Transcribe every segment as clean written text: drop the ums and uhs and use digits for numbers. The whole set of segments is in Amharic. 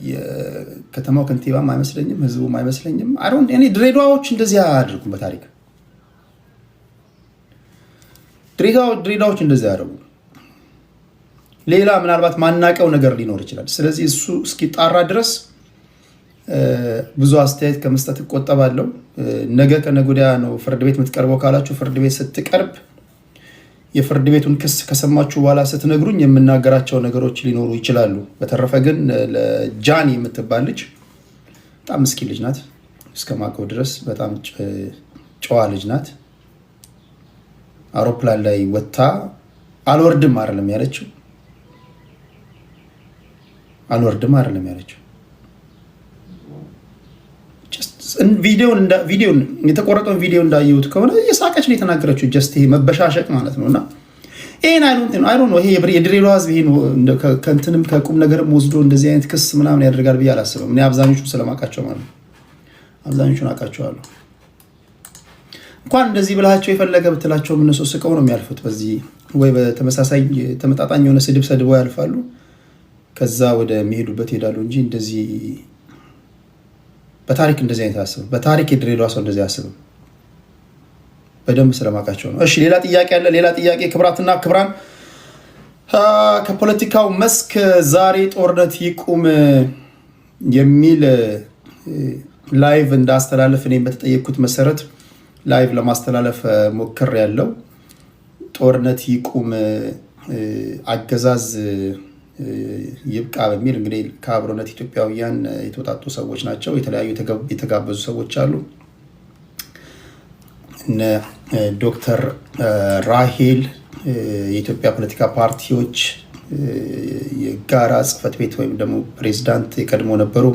የከተማው ከንቲባም አይመስለኝም፣ ህዝቡም አይመስለኝም። እኔ ድሬዳዋዎች እንደዚህ አያደርጉም። በታሪክ ድሬዳዋዎች እንደዚህ አያደርጉም። ሌላ ምናልባት ማናቀው ነገር ሊኖር ይችላል። ስለዚህ እሱ እስኪጣራ ድረስ ብዙ አስተያየት ከመስጠት እቆጠባለሁ። ነገ ከነገ ወዲያ ነው ፍርድ ቤት የምትቀርበው ካላችሁ ፍርድ ቤት ስትቀርብ የፍርድ ቤቱን ክስ ከሰማችሁ በኋላ ስትነግሩኝ የምናገራቸው ነገሮች ሊኖሩ ይችላሉ። በተረፈ ግን ለጃኒ የምትባል ልጅ በጣም ምስኪን ልጅ ናት። እስከማውቀው ድረስ በጣም ጨዋ ልጅ ናት። አውሮፕላን ላይ ወጥታ አልወርድም አይደለም ያለችው፣ አልወርድም አይደለም ያለችው። ቪዲዮን የተቆረጠውን ቪዲዮ እንዳየሁት ከሆነ እየሳቀች ነው የተናገረችው። ጀስት ይሄ መበሻሸቅ ማለት ነውና ይሄን ይሄ የድሬዳዋ ህዝብ ይሄን ከእንትንም ከቁም ነገርም ወስዶ እንደዚህ አይነት ክስ ምናምን ያደርጋል ብዬ አላስብም። እኔ አብዛኞቹን ስለማውቃቸው ማለት ነው። አብዛኞቹን አውቃቸዋለሁ። እንኳን እንደዚህ ብላቸው የፈለገ ብትላቸው እነሱ ስቀው ነው የሚያልፉት። በዚህ ወይ በተመሳሳይ ተመጣጣኝ የሆነ ስድብ ሰድበው ያልፋሉ። ከዛ ወደ የሚሄዱበት ይሄዳሉ እንጂ እንደዚህ በታሪክ እንደዚህ አይነት አያስብም። በታሪክ የድሬዳዋ ሰው እንደዚህ አያስብም። በደንብ ስለማውቃቸው ነው። እሺ ሌላ ጥያቄ አለ። ሌላ ጥያቄ ክብራትና ክብራን፣ ከፖለቲካው መስክ ዛሬ ጦርነት ይቁም የሚል ላይቭ እንዳስተላለፍ እኔም በተጠየቅኩት መሰረት ላይቭ ለማስተላለፍ ሞክር ያለው ጦርነት ይቁም አገዛዝ ይብቃ በሚል እንግዲህ ከአብሮነት ኢትዮጵያውያን የተወጣጡ ሰዎች ናቸው። የተለያዩ የተጋበዙ ሰዎች አሉ። እነ ዶክተር ራሄል የኢትዮጵያ ፖለቲካ ፓርቲዎች የጋራ ጽህፈት ቤት ወይም ደግሞ ፕሬዚዳንት የቀድሞ ነበሩ።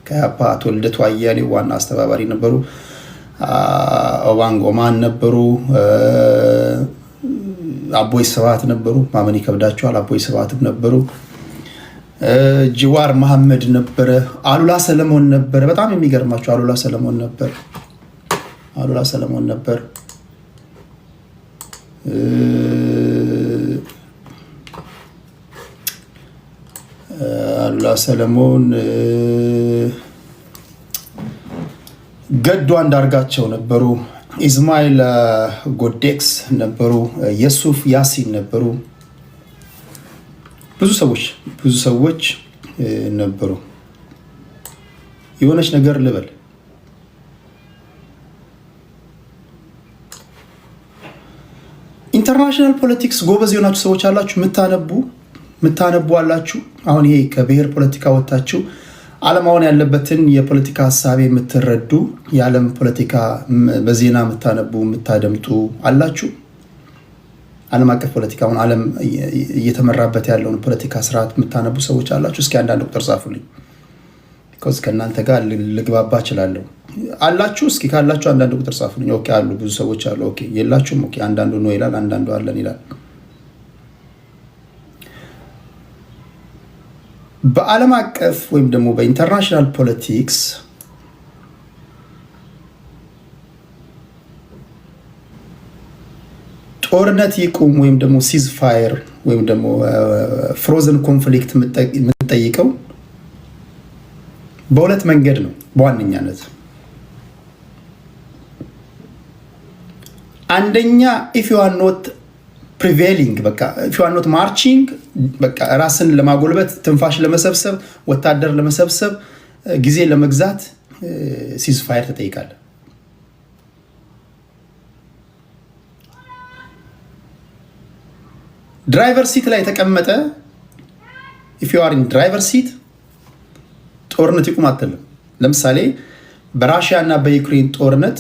ከአፓ አቶ ልደቱ አያሌው ዋና አስተባባሪ ነበሩ። ኦባንግ ኦማን ነበሩ። አቦይ ስብሃት ነበሩ። ማመን ይከብዳቸዋል። አቦይ ስብሃትም ነበሩ። ጅዋር መሐመድ ነበረ። አሉላ ሰለሞን ነበረ። በጣም የሚገርማቸው አሉላ ሰለሞን ነበር። አሉላ ሰለሞን ገዱ አንዳርጋቸው ነበሩ። ኢስማኤል ጎዴክስ ነበሩ። የሱፍ ያሲን ነበሩ። ብዙ ሰዎች ነበሩ። የሆነች ነገር ልበል፣ ኢንተርናሽናል ፖለቲክስ ጎበዝ የሆናችሁ ሰዎች አላችሁ፣ የምታነቡ አላችሁ። አሁን ይሄ ከብሔር ፖለቲካ ወጥታችሁ ዓለም አሁን ያለበትን የፖለቲካ ሀሳብ የምትረዱ የዓለም ፖለቲካ በዜና የምታነቡ የምታደምጡ አላችሁ። ዓለም አቀፍ ፖለቲካውን ዓለም እየተመራበት ያለውን ፖለቲካ ስርዓት የምታነቡ ሰዎች አላችሁ። እስኪ አንዳንድ ቁጥር ጻፉልኝ። ቢኮዝ ከእናንተ ጋር ልግባባ እችላለሁ። አላችሁ? እስኪ ካላችሁ አንዳንድ ቁጥር ጻፉልኝ። ኦኬ አሉ፣ ብዙ ሰዎች አሉ። ኦኬ የላችሁም? ኦኬ አንዳንዱ ነው ይላል፣ አንዳንዱ አለን ይላል። በዓለም አቀፍ ወይም ደግሞ በኢንተርናሽናል ፖለቲክስ ጦርነት ይቁም ወይም ደግሞ ሲዝ ፋየር ወይም ደግሞ ፍሮዘን ኮንፍሊክት የምንጠይቀው በሁለት መንገድ ነው በዋነኛነት። አንደኛ ኢፍ ዩ አር ኖት ፕሪቬሊንግ፣ በቃ ኢፍ ዩ አር ኖት ማርቺንግ፣ በቃ ራስን ለማጎልበት ትንፋሽ ለመሰብሰብ ወታደር ለመሰብሰብ ጊዜ ለመግዛት ሲዝ ፋየር ተጠይቃለህ። ድራይቨር ሲት ላይ የተቀመጠ ኢፍ ዩ አር ኢን ድራይቨር ሲት ጦርነት ይቁም አትልም። ለምሳሌ በራሽያ እና በዩክሬን ጦርነት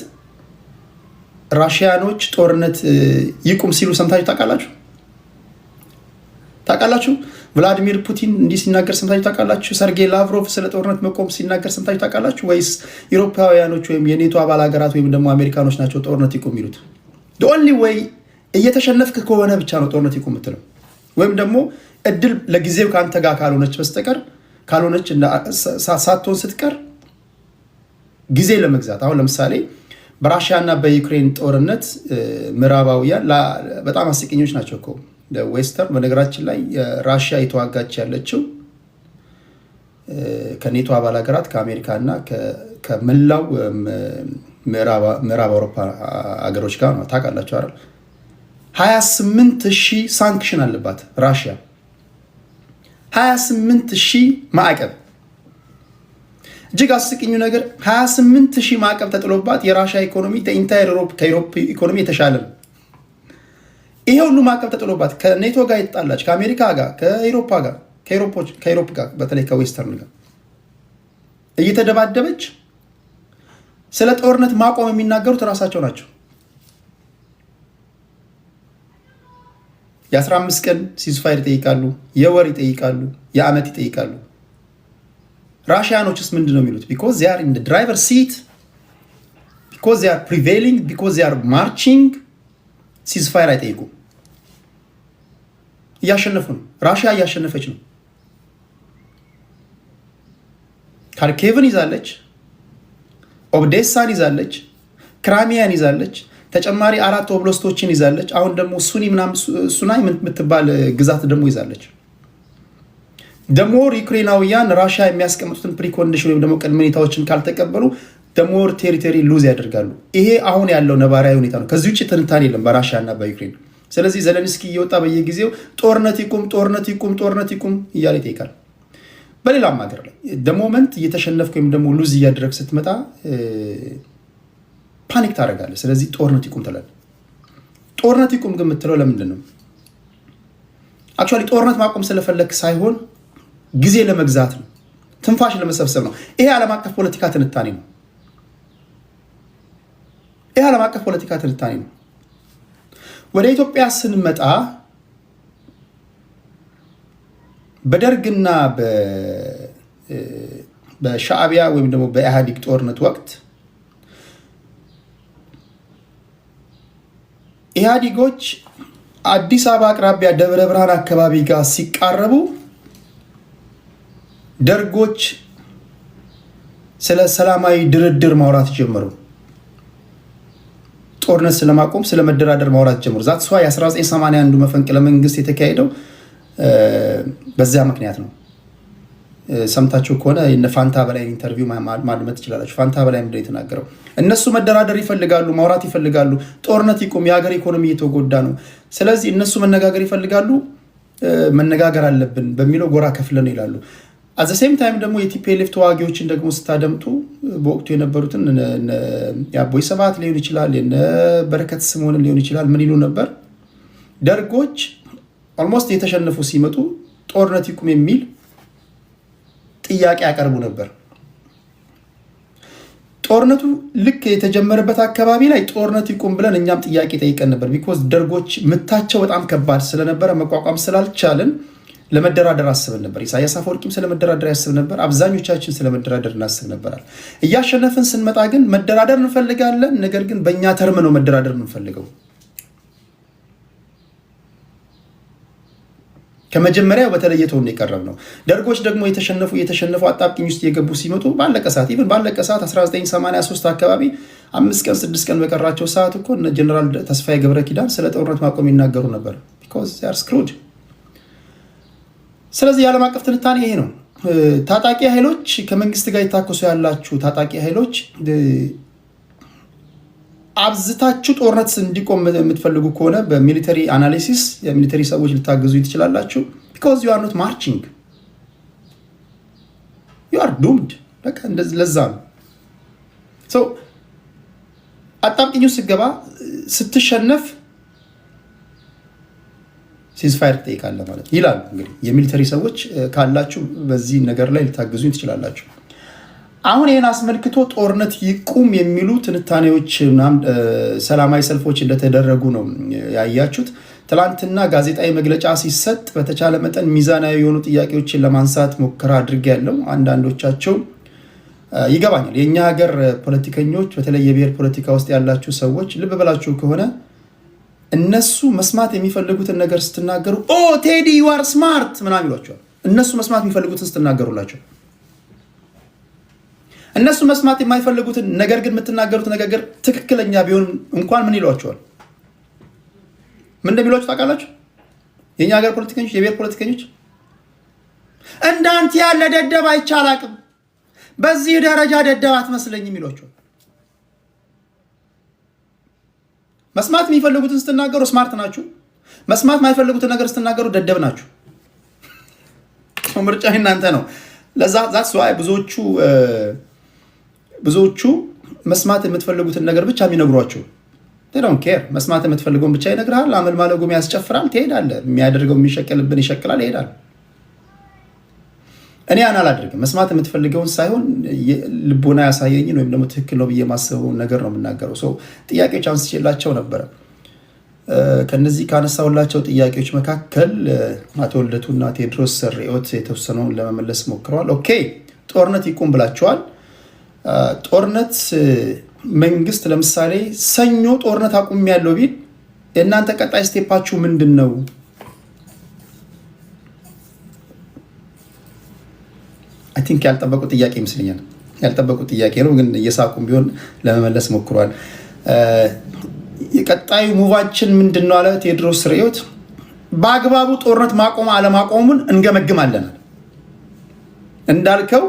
ራሽያኖች ጦርነት ይቁም ሲሉ ሰምታችሁ ታውቃላችሁ? ቭላዲሚር ፑቲን እንዲህ ሲናገር ሰምታችሁ ታውቃላችሁ? ሰርጌይ ላቭሮቭ ስለ ጦርነት መቆም ሲናገር ሰምታችሁ ታውቃላችሁ? ወይስ ኢሮፓውያኖች ወይም የኔቶ አባል ሀገራት ወይም ደግሞ አሜሪካኖች ናቸው ጦርነት ይቁም የሚሉት? ኦንሊ ወይ እየተሸነፍክ ከሆነ ብቻ ነው ጦርነት ይቁም የምትለው፣ ወይም ደግሞ እድል ለጊዜው ከአንተ ጋር ካልሆነች ሳትሆን ስትቀር ጊዜ ለመግዛት። አሁን ለምሳሌ በራሽያ እና በዩክሬን ጦርነት ምዕራባውያን በጣም አስቂኞች ናቸው እኮ። ዌስተርን በነገራችን ላይ ራሽያ የተዋጋች ያለችው ከኔቶ አባል ሀገራት ከአሜሪካ እና ከመላው ምዕራብ አውሮፓ ሀገሮች ጋር ነው። ታውቃላችሁ አይደል? 28,000 ሳንክሽን አለባት ራሽያ 28,000 ማዕቀብ። እጅግ አስቂኙ ነገር 28,000 ማዕቀብ ተጥሎባት የራሽያ ኢኮኖሚ ኢንታየር ከዩሮፕ ኢኮኖሚ የተሻለ ነው። ይሄ ሁሉ ማዕቀብ ተጥሎባት ከኔቶ ጋር የተጣላች ከአሜሪካ ጋር ከዩሮፕ ጋር በተለይ ከዌስተርን ጋር እየተደባደበች ስለ ጦርነት ማቆም የሚናገሩት ራሳቸው ናቸው። የ15 ቀን ሲዝፋየር ይጠይቃሉ፣ የወር ይጠይቃሉ፣ የዓመት ይጠይቃሉ። ራሽያኖችስ ምንድን ነው የሚሉት? ቢኮዝ ዜ አር ኢን ዘ ድራይቨር ሲት ቢኮዝ ዜ አር ፕሪቬይሊንግ ቢኮዝ ዜ አር ማርቺንግ ሲዝፋየር አይጠይቁም። እያሸነፉ ነው። ራሽያ እያሸነፈች ነው። ካርኬቭን ይዛለች፣ ኦብዴሳን ይዛለች፣ ክራሚያን ይዛለች፣ ተጨማሪ 4 ኦብሎስቶችን ይዛለች። አሁን ደግሞ ሱናይ የምትባል ግዛት ደግሞ ይዛለች። ደሞር ዩክሬናውያን ራሽያ የሚያስቀምጡትን ፕሪኮንዲሽን ወይም ደግሞ ቅድመ ሁኔታዎችን ካልተቀበሉ ደሞር ቴሪቶሪ ሉዝ ያደርጋሉ። ይሄ አሁን ያለው ነባራዊ ሁኔታ ነው። ከዚህ ውጭ ትንታኔ የለም በራሽያ እና በዩክሬን። ስለዚህ ዘለንስኪ እየወጣ በየጊዜው ጦርነት ይቁም እያለ ይጠይቃል። በሌላም ሀገር ላይ ደሞመንት እየተሸነፍክ ወይም ደግሞ ሉዝ እያደረግ ስትመጣ ፓኒክ ታደርጋለህ። ስለዚህ ጦርነት ይቁም ትላለህ። ጦርነት ይቁም ግን የምትለው ለምንድን ነው? አክቹዋሊ ጦርነት ማቆም ስለፈለግ ሳይሆን ጊዜ ለመግዛት ነው፣ ትንፋሽ ለመሰብሰብ ነው። ይሄ ዓለም አቀፍ ፖለቲካ ትንታኔ ነው። ወደ ኢትዮጵያ ስንመጣ በደርግና በሻዕቢያ ወይም ደግሞ በኢህአዴግ ጦርነት ወቅት ኢህአዴጎች አዲስ አበባ አቅራቢያ ደብረ ብርሃን አካባቢ ጋር ሲቃረቡ ደርጎች ስለ ሰላማዊ ድርድር ማውራት ጀመሩ። ጦርነት ስለማቆም ስለ መደራደር ማውራት ጀመሩ። ዛትስ ዋይ 1981 መፈንቅለ መንግስት የተካሄደው በዚያ ምክንያት ነው። ሰምታችሁ ከሆነ የነ ፋንታ በላይ ኢንተርቪው ማድመጥ ትችላላችሁ። ፋንታ በላይ ምንድን ነው የተናገረው? እነሱ መደራደር ይፈልጋሉ፣ ማውራት ይፈልጋሉ። ጦርነት ይቁም፣ የሀገር ኢኮኖሚ እየተጎዳ ነው። ስለዚህ እነሱ መነጋገር ይፈልጋሉ፣ መነጋገር አለብን በሚለው ጎራ ከፍለን ይላሉ። አዘ ሴም ታይም ደግሞ የቲፒኤልኤፍ ተዋጊዎችን ደግሞ ስታደምጡ በወቅቱ የነበሩትን የአቦይ ሰባት ሊሆን ይችላል፣ የነ በረከት ስምኦንን ሊሆን ይችላል። ምን ይሉ ነበር? ደርጎች ኦልሞስት የተሸነፉ ሲመጡ ጦርነት ይቁም የሚል ጥያቄ ያቀርቡ ነበር። ጦርነቱ ልክ የተጀመረበት አካባቢ ላይ ጦርነት ይቁም ብለን እኛም ጥያቄ ጠይቀን ነበር። ቢኮዝ ደርጎች ምታቸው በጣም ከባድ ስለነበረ መቋቋም ስላልቻልን ለመደራደር አስብን ነበር። ኢሳያስ አፈወርቂም ስለመደራደር ያስብ ነበር። አብዛኞቻችን ስለመደራደር እናስብ ነበራል። እያሸነፍን ስንመጣ ግን መደራደር እንፈልጋለን። ነገር ግን በእኛ ተርም ነው መደራደር የምንፈልገው። ከመጀመሪያው በተለየ ተውን የቀረብ ነው። ደርጎች ደግሞ የተሸነፉ አጣብቂኝ ውስጥ የገቡ ሲመጡ ባለቀ ሰዓት 1983 አካባቢ 5 ቀን 6 ቀን በቀራቸው ሰዓት እኮ እነ ጀነራል ተስፋዬ ገብረ ኪዳን ስለ ጦርነት ማቆም ይናገሩ ነበር። because they are screwed። ስለዚህ የዓለም አቀፍ ትንታኔ ይሄ ነው። ታጣቂ ኃይሎች ከመንግስት ጋር የታኮሱ ያላችሁ ታጣቂ ኃይሎች አብዝታችሁ ጦርነት እንዲቆም የምትፈልጉ ከሆነ በሚሊተሪ አናሊሲስ የሚሊተሪ ሰዎች ልታገዙ ትችላላችሁ። because you are not marching, you are doomed። በቃ እንደዚህ ለዛ ነው so አጣብቂኙ ስገባ ስትሸነፍ ሲዝፋየር ትጠይቃለህ ማለት ይላሉ። እንግዲህ የሚሊተሪ ሰዎች ካላችሁ በዚህ ነገር ላይ ልታገዙ ትችላላችሁ። አሁን ይሄን አስመልክቶ ጦርነት ይቁም የሚሉ ትንታኔዎች ሰላማዊ ሰልፎች እንደተደረጉ ነው ያያችሁት። ትላንትና ጋዜጣዊ መግለጫ ሲሰጥ በተቻለ መጠን ሚዛናዊ የሆኑ ጥያቄዎችን ለማንሳት ሙከራ አድርጌያለሁ። አንዳንዶቻቸው ይገባኛል። የኛ ሀገር ፖለቲከኞች በተለይ የብሔር ፖለቲካ ውስጥ ያላችሁ ሰዎች ልብ ብላችሁ ከሆነ እነሱ መስማት የሚፈልጉትን ነገር ስትናገሩ ኦ ቴዲ ዩ አር ስማርት ምናምን ይሏቸዋል። እነሱ መስማት የሚፈልጉትን ስትናገሩላቸው እነሱ መስማት የማይፈልጉትን ነገር ግን የምትናገሩት ነገር ትክክለኛ ቢሆን እንኳን ምን ይሏቸዋል? ምን እንደሚሏችሁ ታውቃላችሁ? የኛ ሀገር ፖለቲከኞች፣ የብሔር ፖለቲከኞች እንዳንተ ያለ ደደብ አይቻላቅም፣ በዚህ ደረጃ ደደብ አትመስለኝም ይሏቸው። መስማት የሚፈልጉትን ስትናገሩ ስማርት ናችሁ፣ መስማት የማይፈልጉትን ነገር ስትናገሩ ደደብ ናችሁ። ምርጫ እናንተ ነው። ለዛ ብዙዎቹ መስማት የምትፈልጉትን ነገር ብቻ የሚነግሯቸው ዶንት ኬር። መስማት የምትፈልገውን ብቻ ይነግራል። አመል ማለጉም ያስጨፍራል፣ ትሄዳለህ። የሚያደርገው የሚሸቀልብን ይሸቅላል፣ ይሄዳል። እኔ አላደርግም። መስማት የምትፈልገውን ሳይሆን ልቦና ያሳየኝን ወይም ደግሞ ትክክል ነው ብዬ ማስበውን ነገር ነው የምናገረው። ሰው ጥያቄዎች አንስቼላቸው ነበረ። ከነዚህ ካነሳውላቸው ጥያቄዎች መካከል አቶ ልደቱና ቴዎድሮስ ርዕዮት የተወሰነውን ለመመለስ ሞክረዋል። ኦኬ፣ ጦርነት ይቁም ብላችኋል። ጦርነት መንግስት ለምሳሌ ሰኞ ጦርነት አቁም ያለው ቢል የእናንተ ቀጣይ ስቴፓችሁ ምንድን ነው? አይ ቲንክ ያልጠበቁ ጥያቄ ይመስለኛል። ያልጠበቁ ጥያቄ ነው፣ ግን እየሳቁም ቢሆን ለመመለስ ሞክሯል። የቀጣዩ ሙቫችን ምንድን ነው አለ ቴዎድሮስ ርዕዮት። በአግባቡ ጦርነት ማቆም አለማቆሙን እንገመግማለን እንዳልከው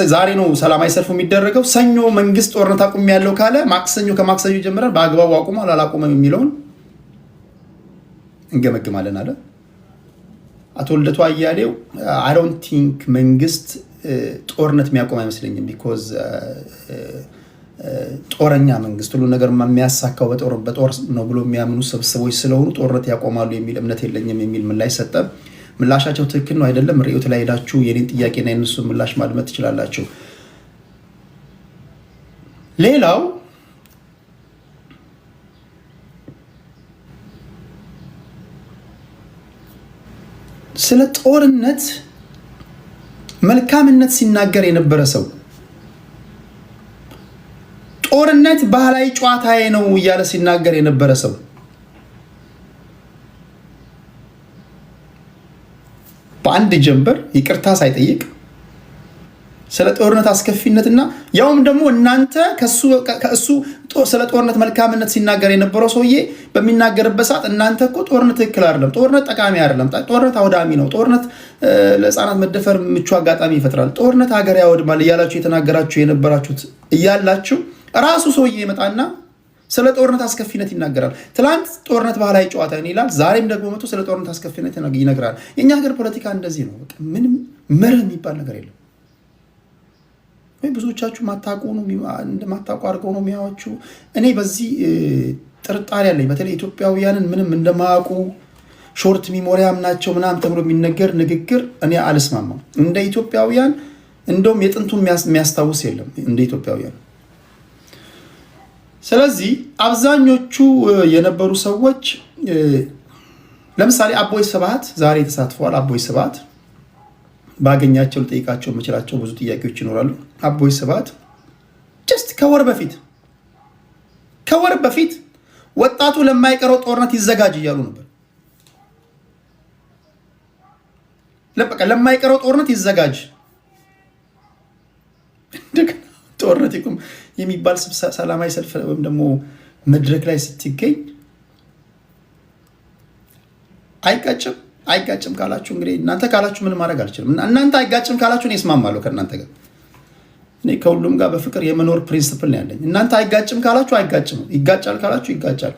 ዛሬ ነው ሰላማዊ ሰልፉ የሚደረገው። ሰኞ መንግስት ጦርነት አቁም ያለው ካለ ከማክሰኞ ጀምረን በአግባቡ አቁሟል አላቆመም የሚለውን እንገመግማለን አለ አቶ ልደቱ አያሌው። አይ ዶንት ቲንክ መንግስት ጦርነት የሚያቆም አይመስለኝም። ቢኮዝ ጦረኛ መንግስት ሁሉ ነገር የሚያሳካው በጦር ነው ብሎ የሚያምኑ ስብስቦች ስለሆኑ ጦርነት ያቆማሉ የሚል እምነት የለኝም የሚል ምላሽ ሰጠ። ምላሻቸው ትክክል ነው አይደለም? ርዕዮት ላይ ሄዳችሁ የኔን ጥያቄና የነሱ ምላሽ ማድመጥ ትችላላችሁ። ሌላው ስለ ጦርነት መልካምነት ሲናገር የነበረ ሰው ጦርነት ባህላዊ ጨዋታዬ ነው እያለ ሲናገር የነበረ ሰው በአንድ ጀንበር ይቅርታ ሳይጠይቅ ስለ ጦርነት አስከፊነትና ያውም ደግሞ እናንተ ከእሱ ስለ ጦርነት መልካምነት ሲናገር የነበረው ሰውዬ በሚናገርበት ሰዓት እናንተ እኮ ጦርነት ትክክል አይደለም፣ ጦርነት ጠቃሚ አይደለም፣ ጦርነት አውዳሚ ነው፣ ጦርነት ለህፃናት መደፈር ምቹ አጋጣሚ ይፈጥራል፣ ጦርነት ሀገር ያወድማል እያላችሁ የተናገራችሁ የነበራችሁት እያላችሁ ራሱ ሰውዬ ይመጣና ስለ ጦርነት አስከፊነት ይናገራል። ትላንት ጦርነት ባህላዊ ጨዋታ ይላል፣ ዛሬም ደግሞ መጥቶ ስለ ጦርነት አስከፊነት ይነግራል። የኛ ሀገር ፖለቲካ እንደዚህ ነው። ምንም መርህ የሚባል ነገር የለም። ወይ ብዙዎቻችሁ ማታውቁ አድርገው ነው የሚያዋችሁ። እኔ በዚህ ጥርጣሬ አለኝ። በተለይ ኢትዮጵያውያንን ምንም እንደማያውቁ ሾርት ሚሞሪያም ናቸው ምናምን ተብሎ የሚነገር ንግግር እኔ አልስማማም። እንደ ኢትዮጵያውያን እንደውም የጥንቱን የሚያስታውስ የለም እንደ ኢትዮጵያውያን። ስለዚህ አብዛኞቹ የነበሩ ሰዎች ለምሳሌ አቦይ ስብሃት ዛሬ ተሳትፈዋል። አቦይ ስብሃት ባገኛቸው ልጠይቃቸው የምችላቸው ብዙ ጥያቄዎች ይኖራሉ። አቦይ ስብሃት ጀስት ከወር በፊት ወጣቱ ለማይቀረው ጦርነት ይዘጋጅ እያሉ ነበር። ለማይቀረው ጦርነት ይዘጋጅ፣ እንደገና ጦርነት ይቁም የሚባል ሰላማዊ ሰልፍ ወይም ደግሞ መድረክ ላይ ስትገኝ አይጋጭም ካላችሁ እንግዲህ እናንተ ካላችሁ ምን ማድረግ አልችልም። እናንተ አይጋጭም ካላችሁ እኔ እስማማለሁ ከእናንተ ጋር። እኔ ከሁሉም ጋር በፍቅር የመኖር ፕሪንሲፕል ነው ያለኝ። እናንተ አይጋጭም ካላችሁ አይጋጭም፣ ይጋጫል ካላችሁ ይጋጫል።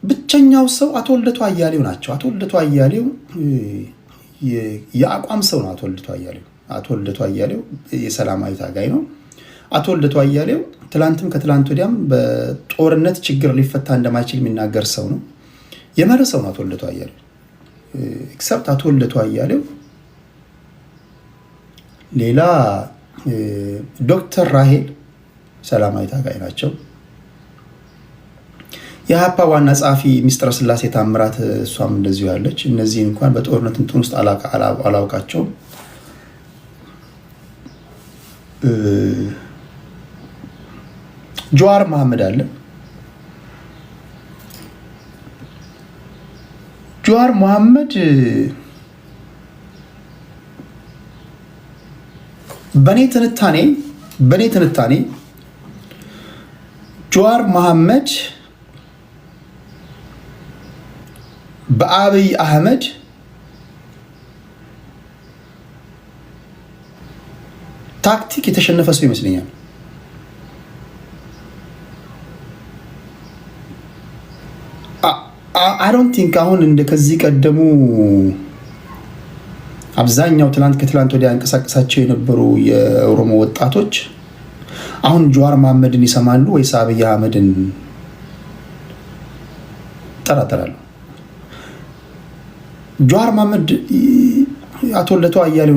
ብቸኛው ሰው አቶ ልደቱ አያሌው ናቸው። አቶ ልደቱ አያሌው የአቋም ሰው ነው። አቶ ልደቱ አያሌው የሰላማዊ ታጋይ ነው። አቶ ልደቱ አያሌው ትላንትም ከትላንት ወዲያም በጦርነት ችግር ሊፈታ እንደማይችል የሚናገር ሰው ነው። የመረ ሰው ነው አቶ ልደቱ አያሌው። ኤክሰፕት አቶ ልደቱ አያሌው ሌላ ዶክተር ራሄል ሰላማዊ ታጋይ ናቸው። የሀፓ ዋና ጸሐፊ ሚስጥረ ስላሴ ታምራት እሷም እንደዚሁ ያለች። እነዚህ እንኳን በጦርነት እንትን ውስጥ አላውቃቸውም። ጀዋር መሐመድ አለ። ጀዋር መሐመድ በኔ ትንታኔ ጀዋር መሐመድ በአብይ አህመድ ታክቲክ የተሸነፈ ሰው ይመስለኛል። አይ ዶንት ቲንክ አሁን እንደ ከዚህ ቀደሙ አብዛኛው ከትላንት ወዲያ እንቀሳቀሳቸው የነበሩ የኦሮሞ ወጣቶች አሁን ጀዋር መሐመድን ይሰማሉ ወይስ አብይ አህመድን? ጠራጠራለሁ። ጀዋር መሐመድ አቶ ልደቱ አያሌው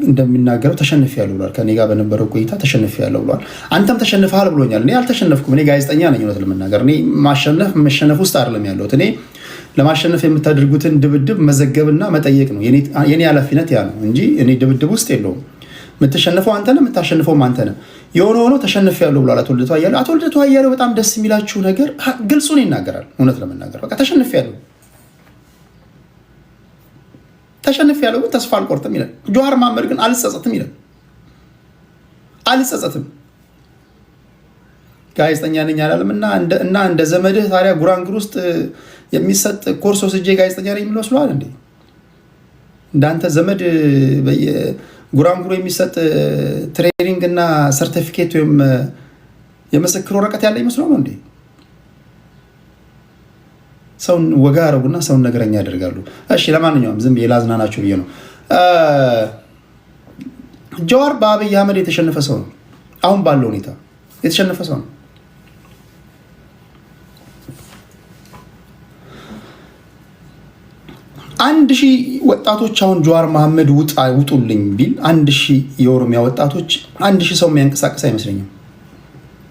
እንደሚናገረው ተሸንፌያለሁ ብሏል። ከኔ ጋር በነበረው ቆይታ ተሸንፌያለሁ ብሏል። አንተም ተሸንፈሃል ብሎኛል። እኔ አልተሸነፍኩም። እኔ ጋዜጠኛ ነኝ። እውነት ለመናገር እኔ መሸነፍ ውስጥ አይደለም ያለሁት። እኔ ለማሸነፍ የምታደርጉትን ድብድብ መዘገብና መጠየቅ ነው የኔ ኃላፊነት ያ ነው እንጂ እኔ ድብድብ ውስጥ የለውም። የምትሸነፈው አንተ ነህ፣ የምታሸንፈውም አንተ ነህ። የሆነ ሆኖ ተሸንፌያለሁ ብሏል አቶ ልደቱ አያሌው። አቶ ልደቱ አያሌው በጣም ደስ የሚላችሁ ነገር ግልጹን ይናገራል። እውነት ለመናገር በቃ ተሸንፌያለሁ ግን ተስፋ አልቆርጥም ይላል። ጀዋር መሐመድ ግን አልጸጸትም ይላል። አልጸጸትም ጋዜጠኛ ነኝ አላለም እና እንደ ዘመድህ ታዲያ ጉራንግር ውስጥ የሚሰጥ ኮርስ ወስጄ ጋዜጠኛ ነኝ የሚል መስሏል እንዴ? እንዳንተ ዘመድ ጉራንግሩ የሚሰጥ ትሬኒንግ እና ሰርቲፊኬት ወይም የምስክር ወረቀት ያለ ይመስለው ነው እንዴ? ሰውን ወጋ አረጉና ሰውን ነገረኛ ያደርጋሉ። እሺ ለማንኛውም ዝም የላዝናናችሁ ብዬ ነው። ጀዋር በአብይ አህመድ የተሸነፈ ሰው ነው። አሁን ባለው ሁኔታ የተሸነፈ ሰው ነው። አንድ ሺህ ወጣቶች አሁን ጀዋር መሐመድ ውጡልኝ ቢል 1000 የኦሮሚያ ወጣቶች 1000 ሰው የሚያንቀሳቀስ አይመስለኝም።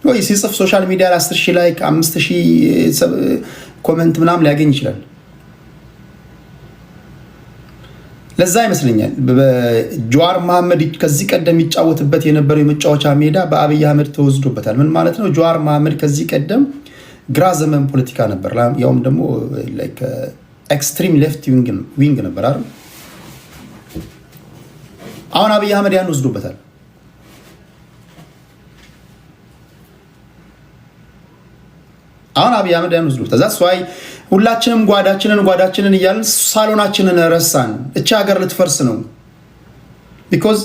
ወይ ሲጽፍ ሶሻል ሚዲያ ላይ 10,000 ላይክ 5,000 ኮሜንት ምናምን ሊያገኝ ይችላል። ለዛ ይመስለኛል ጀዋር መሐመድ ከዚህ ቀደም ይጫወትበት የነበረው የመጫወቻ ሜዳ በአብይ አህመድ ተወስዶበታል። ምን ማለት ነው? ጀዋር መሐመድ ከዚህ ቀደም ግራ ዘመን ፖለቲካ ነበር፣ ያውም ደግሞ ላይክ ኤክስትሪም ሌፍት ዊንግ ነበር አይደል? አሁን አብይ አህመድ ያን ወስዶበታል። አሁን አብይ አህመድ ያን ወስዶበታል። ዛስ ዋይ ሁላችንም ጓዳችንን እያልን ሳሎናችንን ረሳን። እቺ ሀገር ልትፈርስ ነው። ቢኮዝ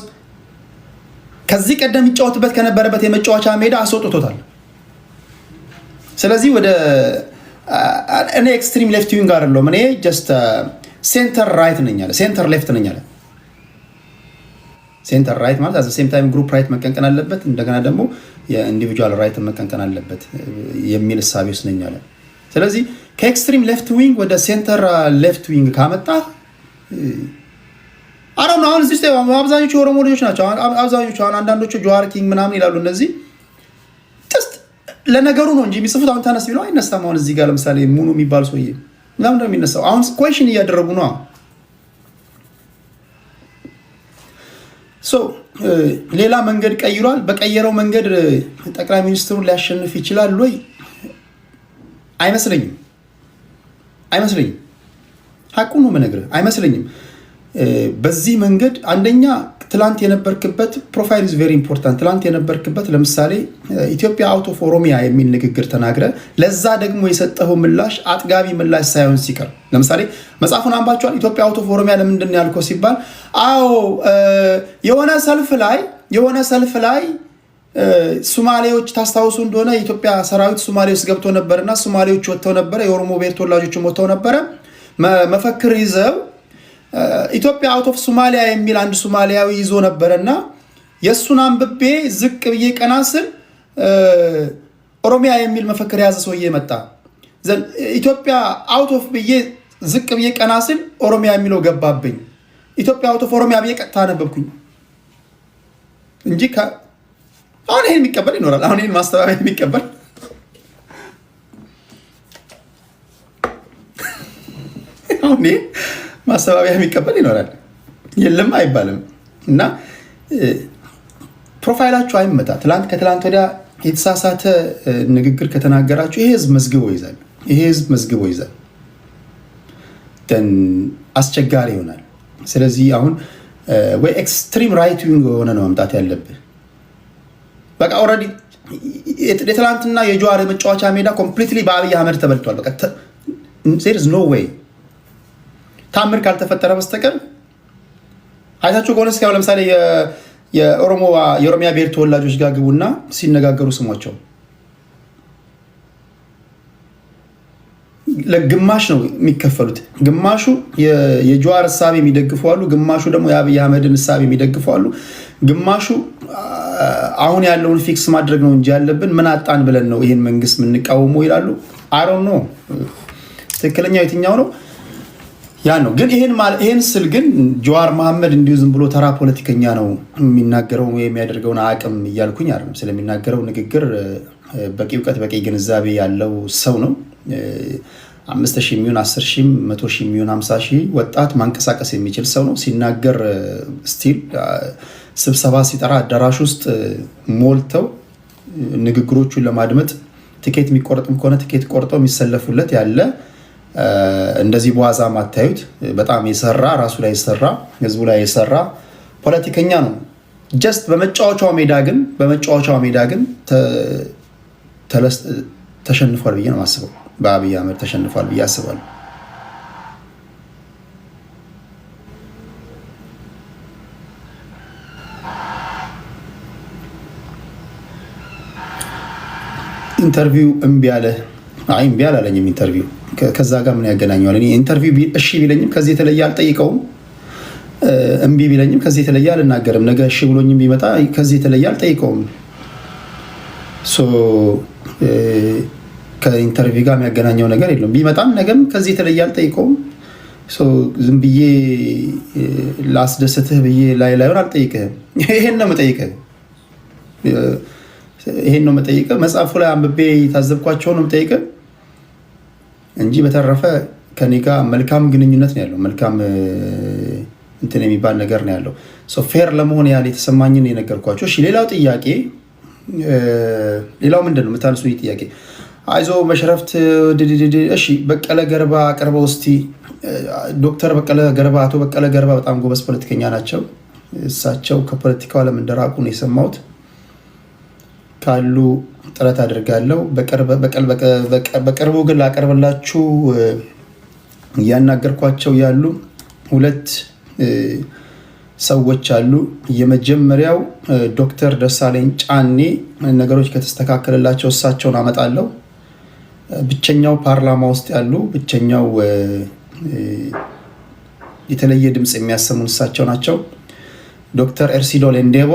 ከዚህ ቀደም ይጫወትበት ከነበረበት የመጫወቻ ሜዳ አስወጥቶታል። ስለዚህ ወደ እኔ ኤክስትሪም ሌፍት ዊንግ አይደለሁም። እኔ ጀስት ሴንተር ራይት ነኝ አለ፣ ሴንተር ሌፍት ነኝ አለ። ሴንተር ራይት ማለት አዘ ሴም ታይም ግሩፕ ራይት መቀንቀን አለበት፣ እንደገና ደግሞ የኢንዲቪጁዋል ራይት መቀንቀን አለበት የሚል እሳቤ ውስጥ ነኝ አለ። ስለዚህ ከኤክስትሪም ሌፍት ዊንግ ወደ ሴንተር ሌፍት ዊንግ ካመጣ አሁን እዚህ ውስጥ አብዛኞቹ የኦሮሞ ልጆች ናቸው። አብዛኞቹ አሁን አንዳንዶቹ ጀዋር ኪንግ ምናምን ይላሉ። እነዚህ ለነገሩ ነው እንጂ የሚጽፉት አሁን ተነስ ቢለው አይነሳም። አሁን እዚህ ጋር ለምሳሌ ሙኑ የሚባል ሰውዬ ለምን ነው የሚነሳው? አሁን ኮሽን እያደረጉ ነው። ሌላ መንገድ ቀይሯል። በቀየረው መንገድ ጠቅላይ ሚኒስትሩን ሊያሸንፍ ይችላል ወይ? አይመስለኝም። ሀቁን ነው የምነግርህ፣ አይመስለኝም። በዚህ መንገድ አንደኛ ትላንት የነበርክበት ፕሮፋይል ኢዝ ቬሪ ኢምፖርታንት። ትላንት የነበርክበት ለምሳሌ ኢትዮጵያ አውት ኦፍ ኦሮሚያ የሚል ንግግር ተናግረ ለዛ ደግሞ የሰጠኸው ምላሽ አጥጋቢ ምላሽ ሳይሆን ሲቀር፣ ለምሳሌ መጽሐፉን አንባችኋል። ኢትዮጵያ አውት ኦፍ ኦሮሚያ ለምንድን ነው ያልከው ሲባል፣ አዎ የሆነ ሰልፍ ላይ ሱማሌዎች ታስታውሱ እንደሆነ የኢትዮጵያ ሰራዊት ሱማሌ ውስጥ ገብቶ ነበርና ሱማሌዎች ወጥተው ነበረ፣ የኦሮሞ ብሔር ተወላጆችም ወጥተው ነበረ መፈክር ይዘው ኢትዮጵያ አውት ኦፍ ሶማሊያ የሚል አንድ ሶማሊያዊ ይዞ ነበረና የእሱን አንብቤ ዝቅ ብዬ ቀና ስል ኦሮሚያ የሚል መፈክር የያዘ ሰውዬ መጣ። ኢትዮጵያ አውት ኦፍ ብዬ ዝቅ ብዬ ቀና ስል ኦሮሚያ የሚለው ገባብኝ። ኢትዮጵያ አውት ኦፍ ኦሮሚያ ብዬ ቀጥታ አነበብኩኝ እንጂ አሁን ይሄን የሚቀበል ይኖራል። አሁን ይሄን ማስተባበያ የሚቀበል አሁን ማስተባበያ የሚቀበል ይኖራል። የለም አይባልም። እና ፕሮፋይላችሁ አይመጣ። ከትላንት ወዲያ የተሳሳተ ንግግር ከተናገራችሁ ይሄ ህዝብ መዝግቦ ይዛል። አስቸጋሪ ይሆናል። ስለዚህ አሁን ወይ ኤክስትሪም ራይት ዊንግ የሆነ ነው መምጣት ያለብህ። በቃ ኦልሬዲ የትላንትና የጀዋር የመጫወቻ ሜዳ ኮምፕሊትሊ በአብይ አህመድ ተበልቷል። በቃ there is no way ታምር ካልተፈጠረ በስተቀር አይታችሁ ከሆነ እስኪ ለምሳሌ የኦሮሚያ ብሔር ተወላጆች ጋር ግቡና ሲነጋገሩ ስሟቸው። ለግማሽ ነው የሚከፈሉት። ግማሹ የጀዋር እሳቤ የሚደግፉ አሉ፣ ግማሹ ደግሞ የአብይ አህመድን እሳቤ የሚደግፉ አሉ፣ ግማሹ አሁን ያለውን ፊክስ ማድረግ ነው እንጂ ያለብን ምን አጣን ብለን ነው ይሄን መንግስት የምንቃወመው ይላሉ። አሮን ነው ትክክለኛው የትኛው ነው? ያ ነው። ግን ይሄን ስል ግን ጀዋር መሐመድ እንዲሁ ዝም ብሎ ተራ ፖለቲከኛ ነው የሚናገረው የሚያደርገውን አቅም እያልኩኝ አይደለም። ስለሚናገረው ንግግር በቂ እውቀት በቂ ግንዛቤ ያለው ሰው ነው። 5,000 የሚሆን 10,000 100,000 የሚሆን 50,000 ወጣት ማንቀሳቀስ የሚችል ሰው ነው። ሲናገር ስቲል ስብሰባ ሲጠራ አዳራሽ ውስጥ ሞልተው ንግግሮቹን ለማድመጥ ቲኬት የሚቆርጥም ከሆነ ቲኬት ቆርጠው የሚሰለፉለት ያለ እንደዚህ በዋዛ ማታዩት በጣም የሰራ ራሱ ላይ የሰራ ህዝቡ ላይ የሰራ ፖለቲከኛ ነው። ጀስት በመጫወቻው ሜዳ ግን ተሸንፏል ብዬ ነው የማስበው። በአብይ አህመድ ተሸንፏል ብዬ አስባለሁ። ኢንተርቪው እምቢ አላለኝም። ኢንተርቪው ከዛ ጋር ምን ያገናኘዋል? እኔ ኢንተርቪው እሺ ቢለኝም ከዚህ የተለየ አልጠይቀውም። እምቢ ቢለኝም ከዚህ የተለየ አልናገርም። ነገ እሺ ብሎኝም ቢመጣ ከዚህ የተለየ አልጠይቀውም። ከኢንተርቪው ጋር የሚያገናኘው ነገር የለም። ቢመጣም ነገም ከዚህ የተለየ አልጠይቀውም። ዝም ብዬ ላስደስትህ ብዬ ላይሆን አልጠይቅህም። ይሄን ነው መጠይቅህ። መጽሐፉ ላይ አንብቤ የታዘብኳቸው ነው መጠይቅህ እንጂ በተረፈ ከኔ ጋር መልካም ግንኙነት ነው ያለው። መልካም እንትን የሚባል ነገር ነው ያለው። ፌር ለመሆን ያህል የተሰማኝን የነገርኳቸው። እሺ ሌላው ጥያቄ ሌላው ምንድን ነው የምታነሱኝ ጥያቄ? አይዞ መሽረፍት እሺ በቀለ ገርባ አቅርበው እስቲ። ዶክተር በቀለ ገርባ አቶ በቀለ ገርባ በጣም ጎበዝ ፖለቲከኛ ናቸው። እሳቸው ከፖለቲካው ዓለም እንደራቁ ነው የሰማሁት። ካሉ ጥረት አድርጋለሁ። በቅርቡ ግን ላቀርብላችሁ እያናገርኳቸው ያሉ ሁለት ሰዎች አሉ። የመጀመሪያው ዶክተር ደሳለኝ ጫኔ ነገሮች ከተስተካከለላቸው እሳቸውን አመጣለሁ። ብቸኛው ፓርላማ ውስጥ ያሉ ብቸኛው የተለየ ድምፅ የሚያሰሙን እሳቸው ናቸው። ዶክተር ኤርሲዶ ሌንዴቦ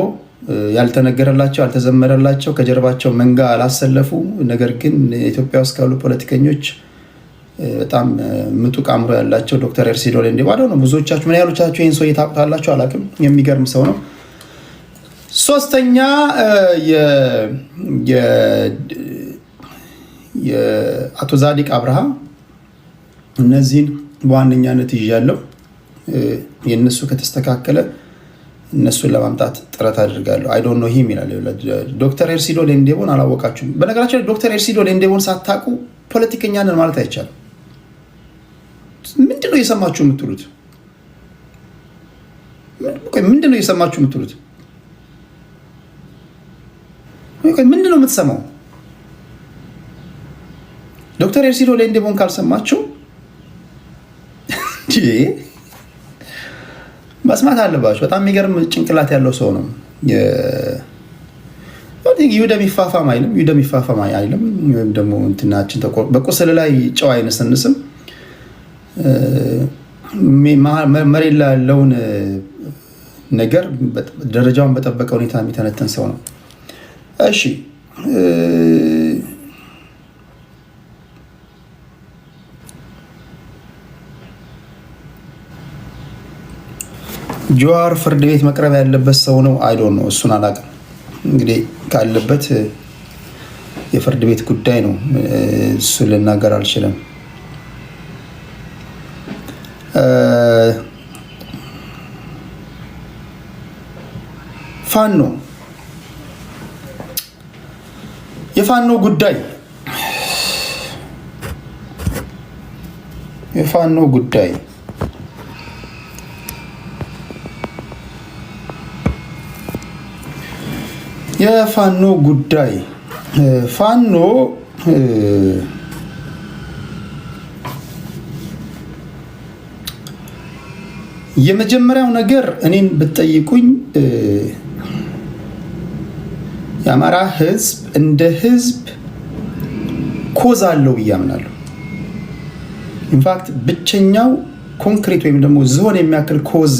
ያልተነገረላቸው ያልተዘመረላቸው ከጀርባቸው መንጋ አላሰለፉ። ነገር ግን ኢትዮጵያ ውስጥ ካሉ ፖለቲከኞች በጣም ምጡቅ አእምሮ ያላቸው ዶክተር ኤርሲዶ ሌንዴቦ ነው። ብዙዎቻችሁ ምን ያህሎቻችሁ ይህን ሰው ታውቁታላችሁ አላውቅም። የሚገርም ሰው ነው። ሶስተኛ የአቶ ዛዲቅ አብርሃ እነዚህን በዋነኛነት ይዣለሁ። የእነሱ ከተስተካከለ እነሱን ለማምጣት ጥረት አድርጋለሁ። አይ ዶንት ኖ ሂም ይላል። ዶክተር ኤርሲዶ ሌንዴቦን አላወቃችሁም። በነገራችን ላይ ዶክተር ኤርሲዶ ሌንዴቦን ሳታውቁ ፖለቲከኛ ነን ማለት አይቻልም። ምንድነው እየሰማችሁ የምትሉት? ምንድነው እየሰማችሁ የምትሉት? ምንድነው የምትሰማው? ዶክተር ኤርሲዶ ሌንዴቦን ካልሰማችሁ መስማት አለባችሁ። በጣም የሚገርም ጭንቅላት ያለው ሰው ነው። ይሁደም ይፋፋም አይልም። ወይም ደግሞ እንትናችን በቁስል ላይ ጨው አይነሰንስም። መሬት ላይ ያለውን ነገር ደረጃውን በጠበቀ ሁኔታ የሚተነተን ሰው ነው። እሺ ጀዋር ፍርድ ቤት መቅረብ ያለበት ሰው ነው። አይ ዶንት ኖ እሱን አላውቅም። እንግዲህ ካለበት የፍርድ ቤት ጉዳይ ነው። እሱን ልናገር አልችልም። የፋኖ ጉዳይ ፋኖ የመጀመሪያው ነገር እኔን ብትጠይቁኝ የአማራ ህዝብ እንደ ህዝብ ኮዝ አለው ብዬ አምናለሁ። ኢንፋክት ብቸኛው ኮንክሪት ወይም ደግሞ ዝሆን የሚያክል ኮዝ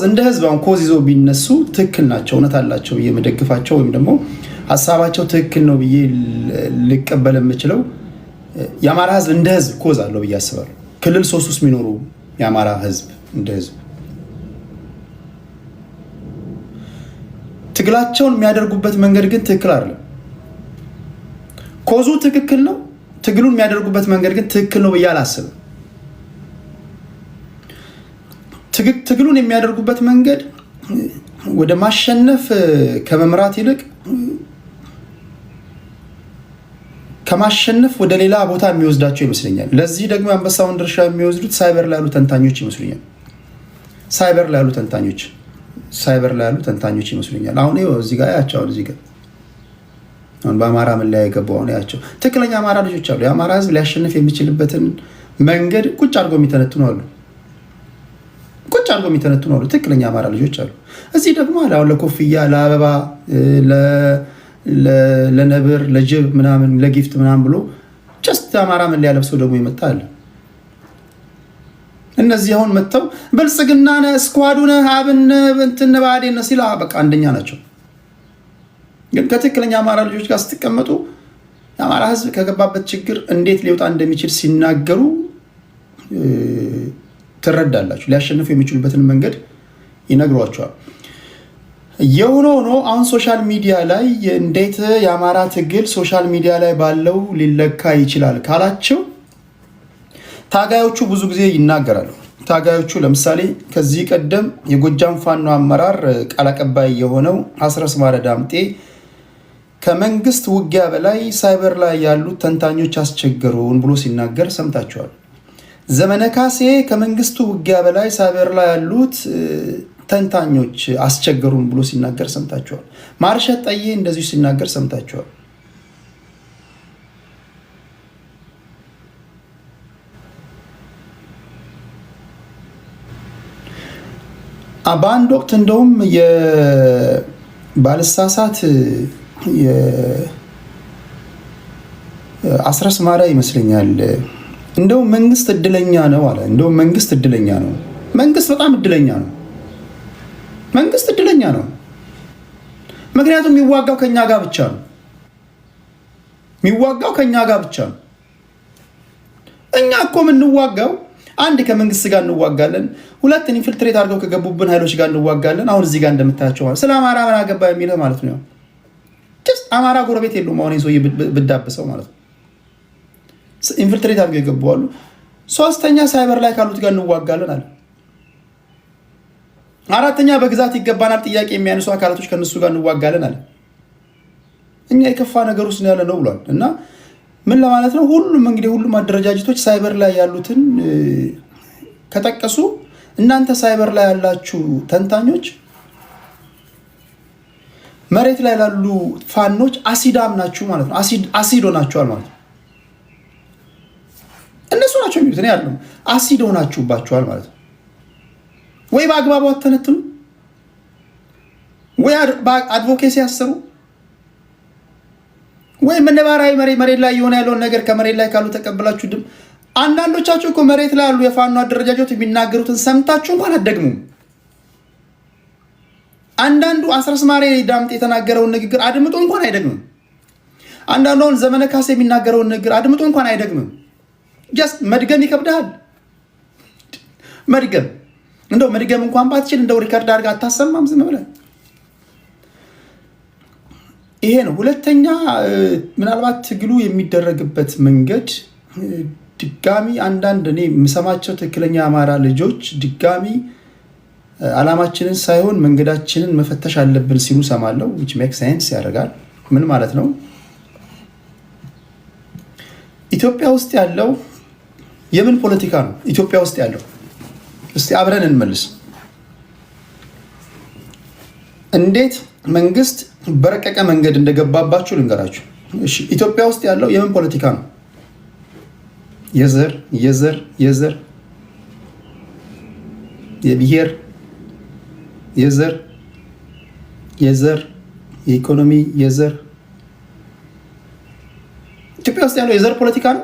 እንደ ህዝብ አሁን ኮዝ ይዞ ቢነሱ ትክክል ናቸው፣ እውነት አላቸው ብዬ መደግፋቸው ወይም ደግሞ ሀሳባቸው ትክክል ነው ብዬ ልቀበል የምችለው የአማራ ህዝብ እንደ ህዝብ ኮዝ አለው ብዬ አስባለሁ። ክልል 3 ውስጥ የሚኖሩ የአማራ ህዝብ እንደ ህዝብ ትግላቸውን የሚያደርጉበት መንገድ ግን ትክክል አይደለም። ኮዙ ትክክል ነው፣ ትግሉን የሚያደርጉበት መንገድ ግን ትክክል ነው ብዬ አላስብም። ትግሉን የሚያደርጉበት መንገድ ወደ ማሸነፍ ከመምራት ይልቅ ከማሸነፍ ወደ ሌላ ቦታ የሚወስዳቸው ይመስለኛል። ለዚህ ደግሞ የአንበሳውን ድርሻ የሚወስዱት ሳይበር ላይ ያሉ ተንታኞች ይመስሉኛል። ሳይበር ላይ ያሉ ተንታኞች ይመስሉኛል። አሁን እዚህ ጋር ያቸው እዚህ ጋር አሁን በአማራ ምን ላይ የገባው አሁን ያቸው ትክክለኛ አማራ ልጆች አሉ። የአማራ ህዝብ ሊያሸንፍ የሚችልበትን መንገድ ቁጭ አድርገው የሚተነትኑ አሉ። ትክክለኛ አማራ ልጆች አሉ። እዚህ ደግሞ አሁን ለኮፍያ፣ ለአበባ፣ ለነብር፣ ለጅብ ምናምን ለጊፍት ምናምን ብሎ ጀስት አማራ ምን ሊያለብሰው ደግሞ ይመጣል። እነዚህ አሁን መጥተው ብልጽግና ነህ ስኳዱ ነህ አብን እንትን ባዴን ነው ሲል በቃ አንደኛ ናቸው። ግን ከትክክለኛ አማራ ልጆች ጋር ስትቀመጡ የአማራ ህዝብ ከገባበት ችግር እንዴት ሊወጣ እንደሚችል ሲናገሩ ትረዳላችሁ። ሊያሸንፉ የሚችሉበትን መንገድ ይነግሯቸዋል። የሆነ ሆኖ አሁን ሶሻል ሚዲያ ላይ እንዴት የአማራ ትግል ሶሻል ሚዲያ ላይ ባለው ሊለካ ይችላል ካላቸው ታጋዮቹ ብዙ ጊዜ ይናገራሉ። ታጋዮቹ ለምሳሌ ከዚህ ቀደም የጎጃም ፋኖ አመራር ቃል አቀባይ የሆነው አስረስ ማረ ዳምጤ ከመንግስት ውጊያ በላይ ሳይበር ላይ ያሉት ተንታኞች አስቸገሩን ብሎ ሲናገር ሰምታችኋል። ዘመነ ካሴ ከመንግስቱ ውጊያ በላይ ሳይበር ላይ ያሉት ተንታኞች አስቸገሩን ብሎ ሲናገር ሰምታችኋል። ማርሸት ጠዬ እንደዚሁ ሲናገር ሰምታችኋል። በአንድ ወቅት እንደውም ባልሳሳት አስረስ ማረ ይመስለኛል እንደው መንግስት እድለኛ ነው አለ። እንደው መንግስት እድለኛ ነው። መንግስት በጣም እድለኛ ነው። ምክንያቱም የሚዋጋው ከኛ ጋር ብቻ ነው። እኛ እኮ የምንዋጋው አንድ ከመንግስት ጋር እንዋጋለን፣ ሁለት ኢንፊልትሬት አድርገው ከገቡብን ኃይሎች ጋር እንዋጋለን። አሁን እዚህ ጋር እንደምታያቸው ማለት ስለ አማራ ምን አገባ የሚለው ማለት ነው። አማራ ጎረቤት የለውም። አሁን ሰው ብዳብሰው ማለት ነው። ኢንፊልትሬት አድርገው ይገባዋሉ። ሶስተኛ ሳይበር ላይ ካሉት ጋር እንዋጋለን አለ። አራተኛ በግዛት ይገባናል ጥያቄ የሚያነሱ አካላቶች ከነሱ ጋር እንዋጋለን አለ። እኛ የከፋ ነገር ውስጥ ያለ ነው ብሏል። እና ምን ለማለት ነው? ሁሉም አደረጃጀቶች ሳይበር ላይ ያሉትን ከጠቀሱ እናንተ ሳይበር ላይ ያላችሁ ተንታኞች መሬት ላይ ላሉ ፋኖች አሲዳም ናችሁ ማለት ነው። አሲድ ሆናችኋል ማለት ነው። እነሱ ናቸው የሚሉት እኔ ያለው አሲድ ሆናችሁባችኋል ማለት ነው። ወይ በአግባቡ አተነትኑ፣ ወይ አድቮኬሲ ያሰሩ፣ ወይ ነባራዊ መሬት ላይ የሆነ ያለውን ነገር ከመሬት ላይ ካሉ ተቀብላችሁ ድም አንዳንዶቻችሁ እኮ መሬት ላይ ያሉ የፋኖ አደረጃጆች የሚናገሩትን ሰምታችሁ እንኳን አትደግሙም። አንዳንዱ አስረስ ማረ ዳምጤ የተናገረውን ንግግር አድምጦ እንኳን አይደግምም። አንዳንዱን ዘመነ ካሴ የሚናገረውን ንግግር አድምጦ እንኳን አይደግምም። ጀስት መድገም ይከብዳል። መድገም እንኳን ባትችል እንደው ሪከርድ አድርጋ አታሰማም ዝም ብለህ። ይሄ ነው። ሁለተኛ ምናልባት ትግሉ የሚደረግበት መንገድ ድጋሚ አንዳንድ እኔ የምሰማቸው ትክክለኛ አማራ ልጆች ድጋሚ ዓላማችንን ሳይሆን መንገዳችንን መፈተሽ አለብን ሲሉ ሰማለሁ። which makes sense ያደርጋል። ምን ማለት ነው? ኢትዮጵያ ውስጥ ያለው የምን ፖለቲካ ነው? ኢትዮጵያ ውስጥ ያለው እስቲ አብረን እንመልስ። እንዴት መንግስት በረቀቀ መንገድ እንደገባባችሁ ልንገራችሁ። እሺ፣ ኢትዮጵያ ውስጥ ያለው የምን ፖለቲካ ነው? የዘር የብሔር የዘር የኢኮኖሚ የዘር ኢትዮጵያ ውስጥ ያለው የዘር ፖለቲካ ነው።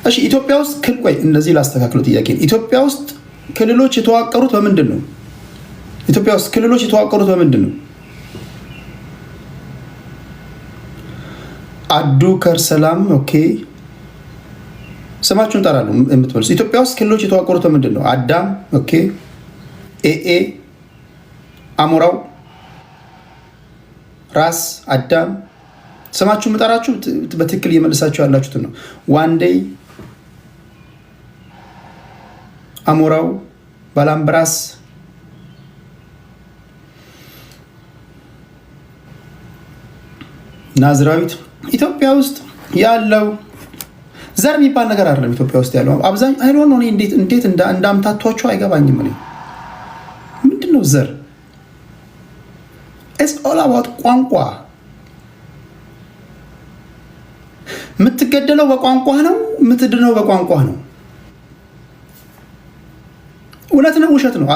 እሺ ኢትዮጵያ ውስጥ ቆይ እነዚህ ላስተካክለው ጥያቄ። ኢትዮጵያ ውስጥ ክልሎች የተዋቀሩት በምንድን ነው? ኢትዮጵያ ውስጥ ክልሎች የተዋቀሩት በምንድን ነው? አዱ ከርሰላም ኦኬ፣ ስማችሁን ጠራለሁ የምትመልሱ። ኢትዮጵያ ውስጥ ክልሎች የተዋቀሩት በምንድን ነው? አዳም ኦኬ፣ ኤኤ፣ አሞራው፣ ራስ፣ አዳም። ስማችሁ የምጠራችሁ በትክክል እየመለሳችሁ ያላችሁትን ነው። ዋንዴይ፣ አሞራው፣ ባላምብራስ፣ ናዝራዊት። ኢትዮጵያ ውስጥ ያለው ዘር የሚባል ነገር አይደለም። ኢትዮጵያ ውስጥ ያለው አብዛኛው አይዶን ነው። እንዴት እንዳምታቷቸው አይገባኝም። ምንድነው ዘር? ኢትስ ኦል አባውት ቋንቋ። የምትገደለው በቋንቋ ነው፣ የምትድነው በቋንቋ ነው። እውነት ነው ውሸት ነው?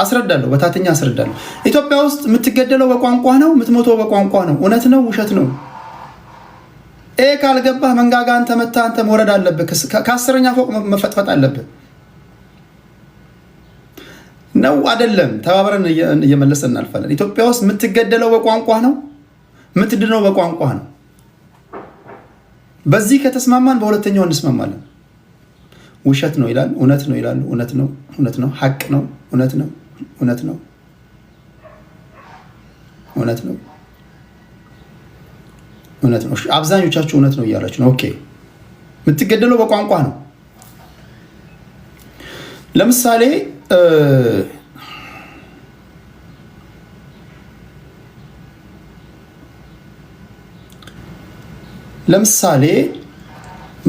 አስረዳለሁ፣ በታተኛ አስረዳለሁ። ኢትዮጵያ ውስጥ የምትገደለው በቋንቋ ነው፣ የምትሞተው በቋንቋ ነው። እውነት ነው ውሸት ነው? ካልገባህ መንጋጋ አንተ መታ አንተ መውረድ አለብህ። ከ10ኛ ፎቅ መፈጥፈጥ አለብህ ነው አይደለም? ተባብረን እየመለሰ እናልፋለን። ኢትዮጵያ ውስጥ የምትገደለው በቋንቋ ነው፣ የምትድነው በቋንቋ ነው። በዚህ ከተስማማን በሁለተኛው እንስማማለን። ውሸት ነው ይላል፣ እውነት ነው ይላሉ። እውነት ነው፣ እውነት ነው፣ ሐቅ ነው፣ እውነት ነው፣ እውነት ነው፣ እውነት ነው፣ እውነት ነው። አብዛኞቻችሁ እውነት ነው እያላችሁ ነው። ኦኬ፣ የምትገደለው በቋንቋ ነው። ለምሳሌ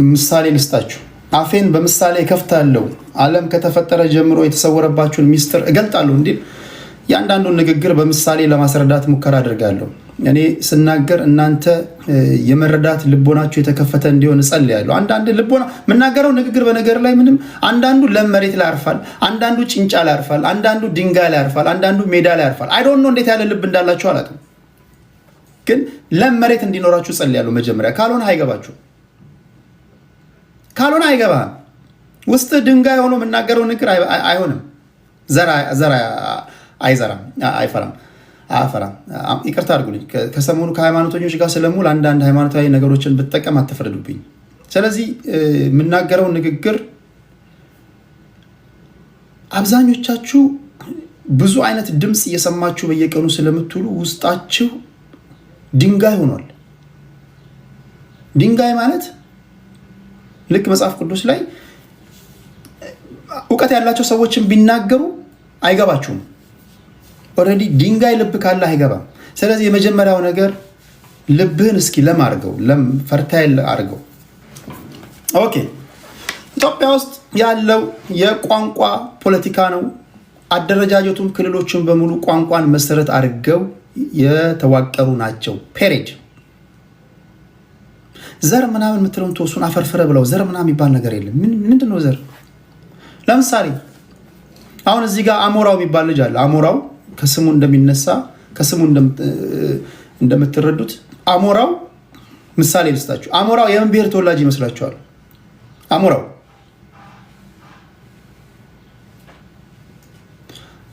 ምሳሌ ልስጣችሁ። አፌን በምሳሌ ከፍታለሁ፣ ዓለም ከተፈጠረ ጀምሮ የተሰወረባችሁን ሚስጥር እገልጣለሁ እንዲል ያንዳንዱን ንግግር በምሳሌ ለማስረዳት ሙከራ አድርጋለሁ። እኔ ስናገር እናንተ የመረዳት ልቦናችሁ የተከፈተ እንዲሆን እጸልያለሁ። አንዳንድ ልቦና የምናገረው ንግግር በነገር ላይ ምንም፣ አንዳንዱ ለም መሬት ላይ ያርፋል፣ አንዳንዱ ጭንጫ ላይ ያርፋል፣ አንዳንዱ ድንጋይ ላይ ያርፋል፣ አንዳንዱ ሜዳ ላይ ያርፋል። አይ ዶንት ኖ እንዴት ያለ ልብ እንዳላችሁ አላውቅም፣ ግን ለም መሬት እንዲኖራችሁ እጸልያለሁ። መጀመሪያ ካልሆነ አይገባችሁ፣ ካልሆነ አይገባህም። ውስጥ ድንጋይ ሆኖ የምናገረው ንግግር አይሆንም። ዘራ አይዘራም፣ አይፈራም፣ አያፈራም። ይቅርታ አድርጉልኝ። ከሰሞኑ ከሃይማኖተኞች ጋር ስለሙል አንዳንድ ሃይማኖታዊ ነገሮችን ብትጠቀም አትፈረዱብኝ። ስለዚህ የምናገረው ንግግር አብዛኞቻችሁ ብዙ አይነት ድምፅ እየሰማችሁ በየቀኑ ስለምትውሉ ውስጣችሁ ድንጋይ ሆኗል። ድንጋይ ማለት ልክ መጽሐፍ ቅዱስ ላይ እውቀት ያላቸው ሰዎችን ቢናገሩ አይገባችሁም። ኦልሬዲ ድንጋይ ልብ ካለ አይገባም። ስለዚህ የመጀመሪያው ነገር ልብህን እስኪ ለም አድርገው፣ ለም ፈርታይል አድርገው። ኦኬ፣ ኢትዮጵያ ውስጥ ያለው የቋንቋ ፖለቲካ ነው። አደረጃጀቱም ክልሎችን በሙሉ ቋንቋን መሰረት አድርገው የተዋቀሩ ናቸው። ፔሬድ ዘር ምናምን የምትለውን ተወሱን አፈርፍረ ብለው ዘር ምናምን የሚባል ነገር የለም። ምንድን ነው ዘር? ለምሳሌ አሁን እዚህ ጋር አሞራው የሚባል ልጅ አለ። አሞራው ከስሙ እንደሚነሳ ከስሙ እንደምትረዱት አሞራው ምሳሌ ልስጣችሁ። አሞራው የምን ብሔር ተወላጅ ይመስላችኋል?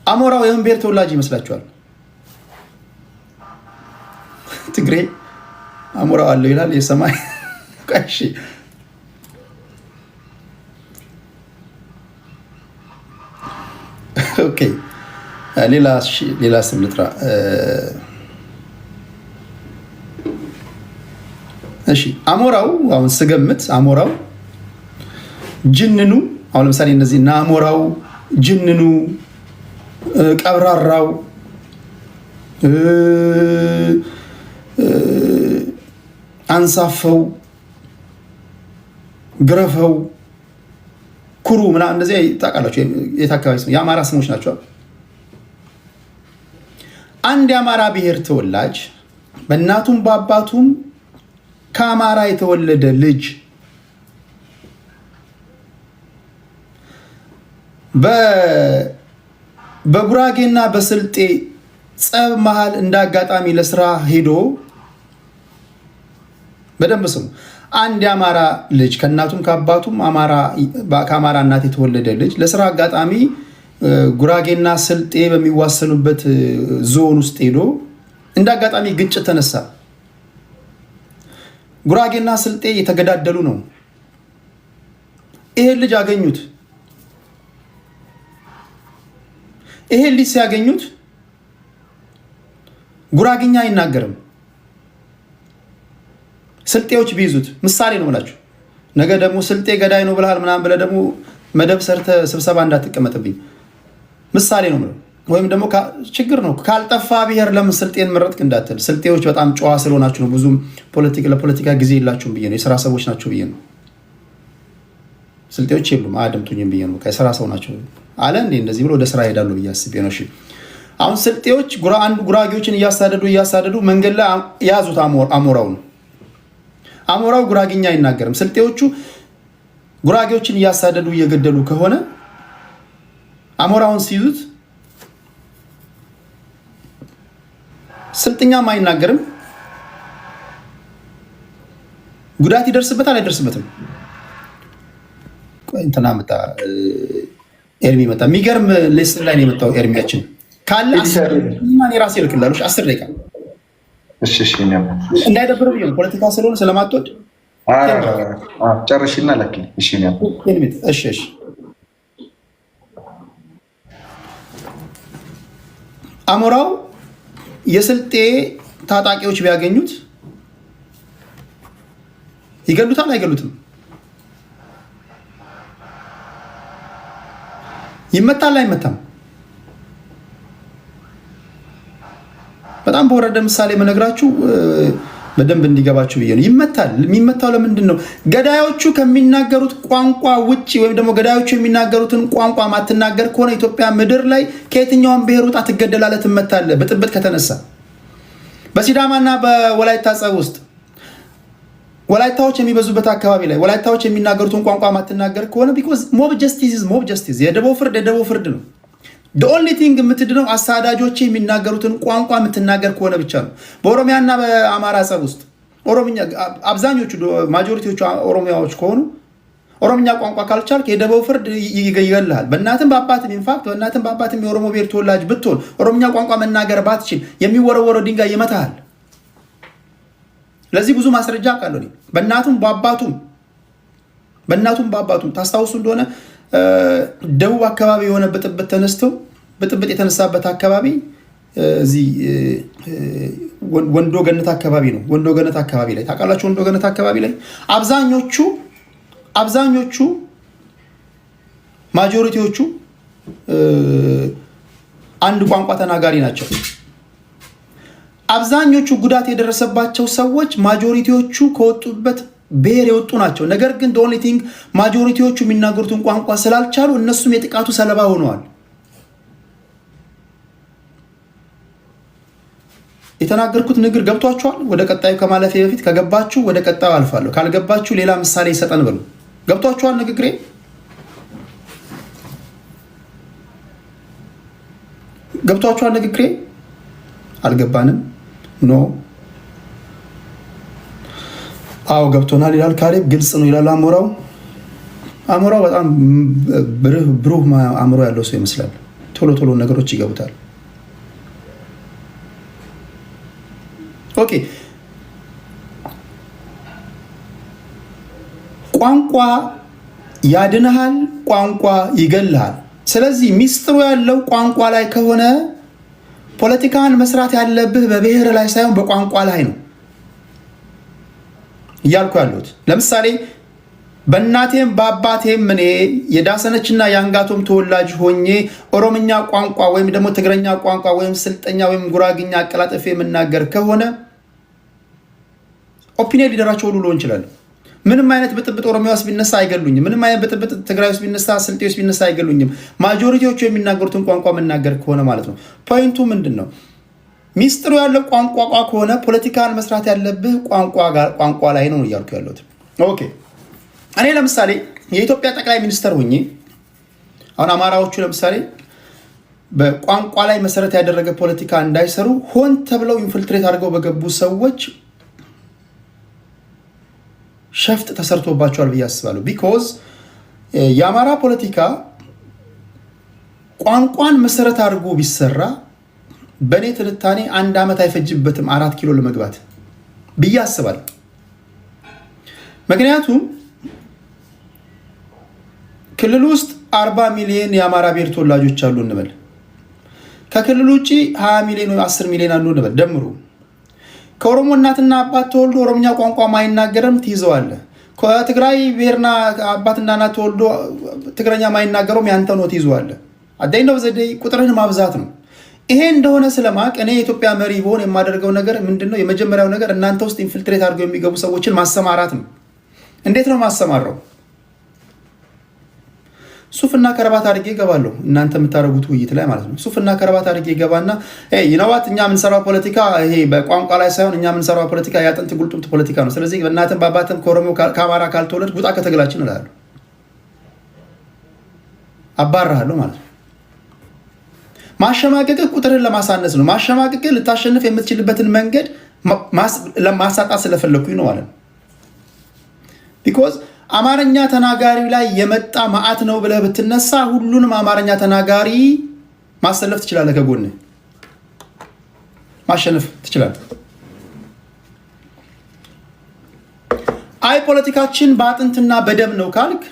አሞራው የምን ብሔር ተወላጅ ይመስላችኋል? ትግሬ አሞራው አለው ይላል የሰማይ ቃሽ። ኦኬ፣ ሌላ ስም ልጥራ። እሺ፣ አሞራው አሁን ስገምት አሞራው ጅንኑ፣ አሁን ለምሳሌ እነዚህ እና አሞራው፣ ጅንኑ፣ ቀብራራው፣ አንሳፈው፣ ግረፈው፣ ኩሩ ምናምን እንደዚህ ታውቃላችሁ። የት አካባቢ ስም የአማራ ስሞች ናቸው። አንድ የአማራ ብሔር ተወላጅ በእናቱም በአባቱም ከአማራ የተወለደ ልጅ በጉራጌና በስልጤ ጸብ መሃል እንዳጋጣሚ ለስራ ሄዶ በደንብ ስሙ። አንድ የአማራ ልጅ ከእናቱም ከአባቱም ከአማራ እናት የተወለደ ልጅ ለስራ አጋጣሚ ጉራጌና ስልጤ በሚዋሰኑበት ዞን ውስጥ ሄዶ እንዳጋጣሚ ግጭት ተነሳ። ጉራጌና ስልጤ የተገዳደሉ ነው። ይሄን ልጅ አገኙት። ይሄን ልጅ ሲያገኙት ጉራጌኛ አይናገርም። ስልጤዎች ቢይዙት ምሳሌ ነው ብላችሁ ነገ ደግሞ ስልጤ ገዳይ ነው ብለሃል ምናምን ብለህ ደግሞ መደብ ሰርተ ስብሰባ እንዳትቀመጥብኝ ምሳሌ ነው ብለው ወይም ደግሞ ችግር ነው ካልጠፋ ብሔር ለምን ስልጤን መረጥክ እንዳትል። ስልጤዎች በጣም ጨዋ ስለሆናችሁ ነው። ብዙም ለፖለቲካ ጊዜ የላችሁም ብዬ ነው። የስራ ሰዎች ናቸው ብዬ ነው። ስልጤዎች የሉም አያደምጡኝም ብዬ ነው። የስራ ሰው ናቸው አለ እንዴ እንደዚህ ብሎ ወደ ስራ ይሄዳሉ ብዬ አስቤ ነው። እሺ አሁን ስልጤዎች ጉራጌዎችን እያሳደዱ መንገድ ላይ ያዙት። አሞራው ነው። አሞራው ጉራጌኛ አይናገርም። ስልጤዎቹ ጉራጌዎችን እያሳደዱ እየገደሉ ከሆነ አሞራውን ሲይዙት ስልጥኛም አይናገርም። ጉዳት ይደርስበታል አይደርስበትም? እንትና መጣ ኤርሚ መጣ። የሚገርም ሌስን ላይ ነው የመጣው ኤርሚያችን ካለ ማን የራሴ ልክላለች 10 ደቂቃ እንዳይደብር ብዬ ነው። ፖለቲካ ስለሆነ ስለማትወድ ጨርሽና ላኪ። እሺ አሞራው የስልጤ ታጣቂዎች ቢያገኙት ይገሉታል አይገሉትም? ይመታል አይመታም? በጣም በወረደ ምሳሌ መነግራችሁ በደንብ እንዲገባችሁ ብዬ ነው። ይመታል። የሚመታው ለምንድን ነው? ገዳዮቹ ከሚናገሩት ቋንቋ ውጪ ወይም ደግሞ ገዳዮቹ የሚናገሩትን ቋንቋ ማትናገር ከሆነ ኢትዮጵያ ምድር ላይ ከየትኛውም ብሔር ውጣ ትገደላለህ፣ ትመታለህ። ብጥብጥ ከተነሳ በሲዳማና በወላይታ ጸብ ውስጥ ወላይታዎች የሚበዙበት አካባቢ ላይ ወላይታዎች የሚናገሩትን ቋንቋ ማትናገር ከሆነ ቢኮዝ ሞብ ጀስቲስ ኢዝ ሞብ ጀስቲስ፣ የደቦ ፍርድ ነው። ኦንሊ ቲንግ የምትድነው አሳዳጆች የሚናገሩትን ቋንቋ የምትናገር ከሆነ ብቻ ነው። በኦሮሚያና በአማራ ጸብ ውስጥ ኦሮምኛ አብዛኞቹ ማጆሪቲዎቹ ኦሮሚያዎች ከሆኑ ኦሮምኛ ቋንቋ ካልቻልክ የደቡብ ፍርድ ይገልሃል። በእናትም በአባትም ኢንፋክት በእናትም በአባትም የኦሮሞ ብሔር ተወላጅ ብትሆን ኦሮምኛ ቋንቋ መናገር ባትችል የሚወረወረው ድንጋይ ይመታሃል። ለዚህ ብዙ ማስረጃ አውቃለሁ። በእናቱም በአባቱም ታስታውሱ እንደሆነ ደቡብ አካባቢ የሆነ ብጥብጥ ተነስተው ብጥብጥ የተነሳበት አካባቢ እዚህ ወንዶ ገነት አካባቢ ነው። ወንዶ ገነት አካባቢ ላይ ታውቃላችሁ? ወንዶ ገነት አካባቢ ላይ አብዛኞቹ ማጆሪቲዎቹ አንድ ቋንቋ ተናጋሪ ናቸው። አብዛኞቹ ጉዳት የደረሰባቸው ሰዎች ማጆሪቲዎቹ ከወጡበት ብሔር የወጡ ናቸው። ነገር ግን ኦንሊ ቲንግ ማጆሪቲዎቹ የሚናገሩትን ቋንቋ ስላልቻሉ እነሱም የጥቃቱ ሰለባ ሆነዋል። የተናገርኩት ንግር ገብቷችኋል? ወደ ቀጣዩ ከማለፌ በፊት ከገባችሁ ወደ ቀጣዩ አልፋለሁ፣ ካልገባችሁ ሌላ ምሳሌ ይሰጠን ብሎ ገብቷችኋል? ንግግሬ ገብቷችኋል? ንግግሬ አልገባንም? ኖ አዎ ገብቶናል ይላል ካሌብ። ግልጽ ነው ይላል አሞራው በጣም ብሩህ አእምሮ ያለው ሰው ይመስላል። ቶሎ ነገሮች ይገቡታል። ኦኬ ቋንቋ ያድንሃል፣ ቋንቋ ይገልሃል። ስለዚህ ሚስጥሩ ያለው ቋንቋ ላይ ከሆነ ፖለቲካን መስራት ያለብህ በብሔር ላይ ሳይሆን በቋንቋ ላይ ነው እያልኩ ያሉት። ለምሳሌ በእናቴም በአባቴም እኔ የዳሰነችና የአንጋቶም ተወላጅ ሆኜ ኦሮምኛ ቋንቋ ወይም ደግሞ ትግረኛ ቋንቋ ወይም ስልጠኛ ወይም ጉራግኛ አቀላጥፌ የምናገር ከሆነ ኦፒኒየን ሊደራቸው ሁሉ ሊሆን ይችላል። ምንም አይነት ብጥብጥ ኦሮሚያ ውስጥ ቢነሳ አይገሉኝም። ምንም አይነት ብጥብጥ ትግራይ ውስጥ ቢነሳ፣ ስልጤ ውስጥ ቢነሳ አይገሉኝም። ማጆሪቲዎቹ የሚናገሩትን ቋንቋ መናገር ከሆነ ማለት ነው። ፖይንቱ ምንድን ነው? ሚስጥሩ ያለው ቋንቋ ከሆነ ፖለቲካን መስራት ያለብህ ቋንቋ ላይ ነው እያልኩ ያለሁት። ኦኬ እኔ ለምሳሌ የኢትዮጵያ ጠቅላይ ሚኒስትር ሆኜ አሁን አማራዎቹ ለምሳሌ በቋንቋ ላይ መሰረት ያደረገ ፖለቲካ እንዳይሰሩ ሆን ተብለው ኢንፊልትሬት አድርገው በገቡ ሰዎች ሸፍጥ ተሰርቶባቸዋል ብዬ አስባለሁ። ቢኮዝ የአማራ ፖለቲካ ቋንቋን መሰረት አድርጎ ቢሰራ በእኔ ትንታኔ 1 ዓመት አይፈጅበትም 4 ኪሎ ለመግባት ብዬ አስባለሁ። ምክንያቱም ክልል ውስጥ 40 ሚሊዮን የአማራ ብሔር ተወላጆች አሉ እንበል። ከክልል ውጪ 20 ሚሊዮን ወይ 10 ሚሊዮን አሉ እንበል ደምሩ። ከኦሮሞ እናትና አባት ተወልዶ ኦሮምኛ ቋንቋ ማይናገርም ትይዘዋለህ። ከትግራይ ብሔርና አባትና እናት ተወልዶ ትግረኛ ማይናገረውም ያንተ ነው ትይዘዋለህ። አዳይነው ዘዴ ቁጥርህን ማብዛት ነው። ይሄ እንደሆነ ስለማቅ እኔ የኢትዮጵያ መሪ ብሆን የማደርገው ነገር ምንድነው? የመጀመሪያው ነገር እናንተ ውስጥ ኢንፊልትሬት አድርገው የሚገቡ ሰዎችን ማሰማራት ነው። እንዴት ነው ማሰማራው? ሱፍና ከረባት አድርጌ እገባለሁ። እናንተ የምታደርጉት ውይይት ላይ ማለት ነው። ሱፍና ከረባት አድርጌ እገባና ይነዋት እኛ የምንሰራው ፖለቲካ ይሄ በቋንቋ ላይ ሳይሆን እኛ የምንሰራው ፖለቲካ ያጥንት ጉልጡምት ፖለቲካ ነው። ስለዚህ በእናትም በአባትም ከኦሮሞ ከአማራ ካልተወለድ ውጣ ከተግላችን እላለሁ። አባራለሁ ማለት ነው። ማሸማቀቅ ቁጥርን ለማሳነስ ነው። ማሸማቀቅ ልታሸንፍ የምትችልበትን መንገድ ለማሳጣት ስለፈለኩኝ ነው ማለት ነው። ቢኮዝ አማርኛ ተናጋሪ ላይ የመጣ ማዕት ነው ብለህ ብትነሳ ሁሉንም አማርኛ ተናጋሪ ማሰለፍ ትችላለህ። ከጎን ማሸነፍ ትችላለህ። አይ ፖለቲካችን በአጥንትና በደም ነው ካልክ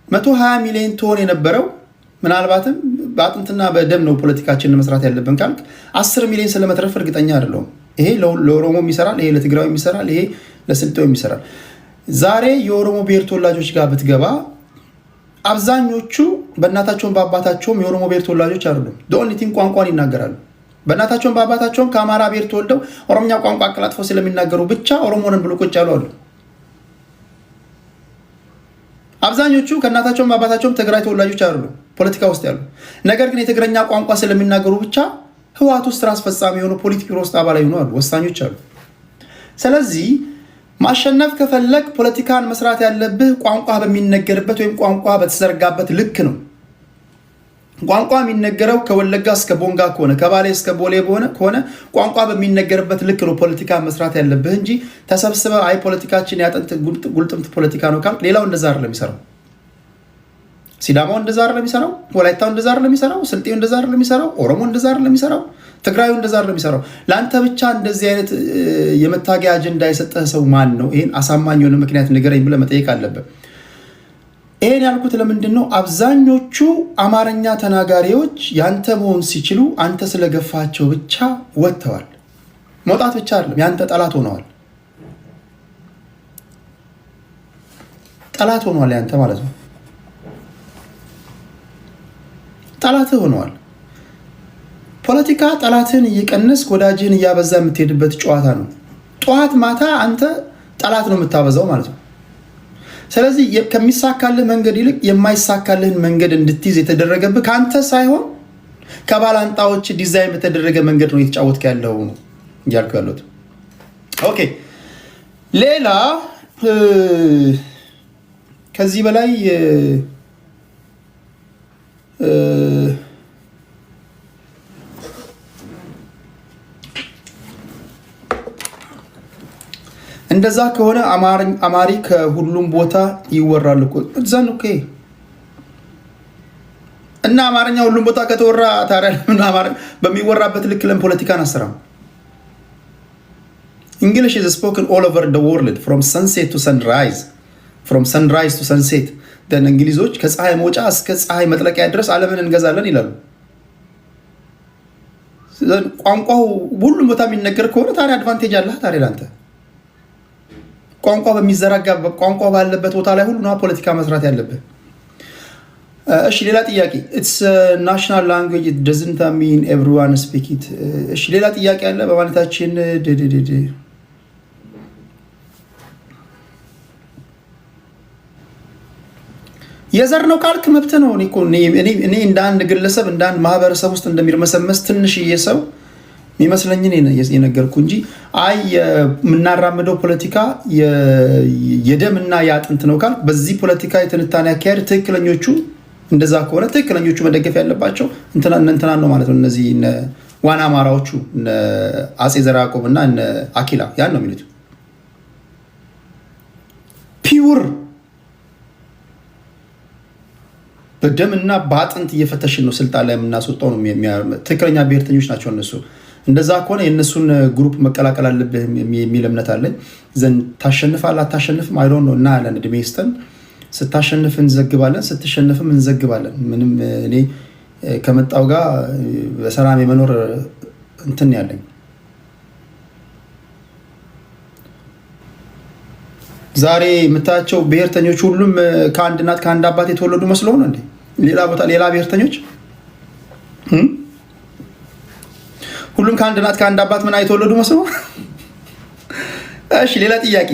120 ሚሊዮን ቶን የነበረው ምናልባትም በአጥንትና በደም ነው ፖለቲካችንን መስራት ያለብን ካልክ 10 ሚሊዮን ስለመትረፍ እርግጠኛ አይደለሁም። ይሄ ለኦሮሞም ይሰራል፣ ይሄ ለትግራዊም ይሰራል፣ ይሄ ለስልጤውም ይሰራል። ዛሬ የኦሮሞ ብሔር ተወላጆች ጋር ብትገባ አብዛኞቹ በእናታቸውም በአባታቸውም የኦሮሞ ብሔር ተወላጆች አይደሉም። ዶንሊቲን ቋንቋን ይናገራሉ። በእናታቸውም በአባታቸውም ከአማራ ብሔር ተወልደው ኦሮምኛ ቋንቋ አቀላጥፈው ስለሚናገሩ ብቻ ኦሮሞንን ብሎ ቁጭ ያሉ አሉ። አብዛኞቹ ከእናታቸውም በአባታቸውም ትግራይ ተወላጆች አይደሉም ፖለቲካ ውስጥ ያሉ። ነገር ግን የትግረኛ ቋንቋ ስለሚናገሩ ብቻ ህወሓት ውስጥ ስራ አስፈጻሚ የሆኑ ፖለቲክ ቢሮ ውስጥ አባል የሆኑ አሉ፣ ወሳኞች አሉ። ስለዚህ ማሸነፍ ከፈለግ ፖለቲካን መስራት ያለብህ ቋንቋ በሚነገርበት ወይም ቋንቋ በተዘረጋበት ልክ ነው። ቋንቋ የሚነገረው ከወለጋ እስከ ቦንጋ ከሆነ ከባሌ እስከ ቦሌ ከሆነ ቋንቋ በሚነገርበት ልክ ነው ፖለቲካ መስራት ያለብህ እንጂ ተሰብስበ አይ ፖለቲካችን ያጥንት ጉልጥምት ፖለቲካ ነው ካልክ ሌላው እንደዛ አይደለም የሚሰራው። ሲዳማው እንደዛ አይደለም የሚሰራው፣ ወላይታው እንደዛ አይደለም የሚሰራው፣ ስልጤው እንደዛ አይደለም የሚሰራው፣ ኦሮሞ እንደዛ አይደለም የሚሰራው፣ ትግራዩ እንደዛ አይደለም የሚሰራው። ለአንተ ብቻ እንደዚህ አይነት የመታገያ አጀንዳ የሰጠህ ሰው ማን ነው? ይሄን አሳማኝ የሆነ ምክንያት ንገረኝ ብለህ መጠየቅ አለብህ። ይሄን ያልኩት ለምንድን ነው? አብዛኞቹ አማርኛ ተናጋሪዎች ያንተ መሆን ሲችሉ አንተ ስለገፋቸው ብቻ ወጥተዋል። መውጣት ብቻ አይደለም ያንተ ጠላት ሆነዋል። ጠላት ሆነዋል ያንተ ማለት ነው። ጠላት ሆነዋል። ፖለቲካ ጠላትን እየቀነስ ወዳጅህን እያበዛ የምትሄድበት ጨዋታ ነው። ጠዋት ማታ አንተ ጠላት ነው የምታበዛው ማለት ነው። ስለዚህ ከሚሳካልህ መንገድ ይልቅ የማይሳካልህን መንገድ እንድትይዝ የተደረገብህ ከአንተ ሳይሆን ከባላንጣዎች ዲዛይን በተደረገ መንገድ ነው እየተጫወትክ ያለው እያልኩ ያለሁት። ኦኬ ሌላ ከዚህ በላይ እንደዛ ከሆነ አማሪ ከሁሉም ቦታ ይወራል እኮ እዛን ኦኬ። እና አማርኛ ሁሉም ቦታ ከተወራ ታዲያ በሚወራበት ልክ ለም ፖለቲካን አሰራም። English is spoken all over the world from sunset to sunrise, from sunrise to sunset. ደን እንግሊዞች ከፀሐይ መውጫ እስከ ፀሐይ መጥለቂያ ድረስ ዓለምን እንገዛለን ይላሉ። ቋንቋው ሁሉም ቦታ የሚነገር ከሆነ ታዲያ አድቫንቴጅ አለ ታዲያ ላንተ። ቋንቋ በሚዘራጋ ቋንቋ ባለበት ቦታ ላይ ሁሉ ነው ፖለቲካ መስራት ያለበት። እሺ ሌላ ጥያቄ it's a national language it doesn't mean everyone speak it። እሺ ሌላ ጥያቄ አለ በማለታችን የዘር ነው ካልክ መብት ነው። እኔ እንደ አንድ ግለሰብ እንደ አንድ ማህበረሰብ ውስጥ እንደሚርመሰመስ ትንሽዬ ሰው የሚመስለኝን የነገርኩ እንጂ አይ የምናራምደው ፖለቲካ የደምና የአጥንት ነው ካልክ በዚህ ፖለቲካ የትንታኔ አካሄድ ትክክለኞቹ እንደዛ ከሆነ ትክክለኞቹ መደገፍ ያለባቸው እንትና ነው ማለት ነው። እነዚህ ዋና አማራዎቹ አጼ ዘርዓ ያዕቆብ እና አኪላ ያን ነው የሚሉት። ፒውር በደምና በአጥንት እየፈተሽን ነው ስልጣን ላይ የምናስወጣው ነው። ትክክለኛ ብሔርተኞች ናቸው እነሱ። እንደዛ ከሆነ የእነሱን ግሩፕ መቀላቀል አለብህ የሚል እምነት አለኝ። ዘንድ ታሸንፋለህ አታሸንፍም አይዶን ነው እና ያለን እድሜ ይስጠን። ስታሸንፍ እንዘግባለን፣ ስትሸንፍም እንዘግባለን። ምንም እኔ ከመጣው ጋር በሰላም የመኖር እንትን ያለኝ። ዛሬ የምታያቸው ብሔርተኞች ሁሉም ከአንድ እናት ከአንድ አባት የተወለዱ መስለው ነው እንዴ? ሌላ ቦታ ሌላ ብሔርተኞች ሁሉም ከአንድ እናት ከአንድ አባት ምን የተወለዱ መስለው? እሺ ሌላ ጥያቄ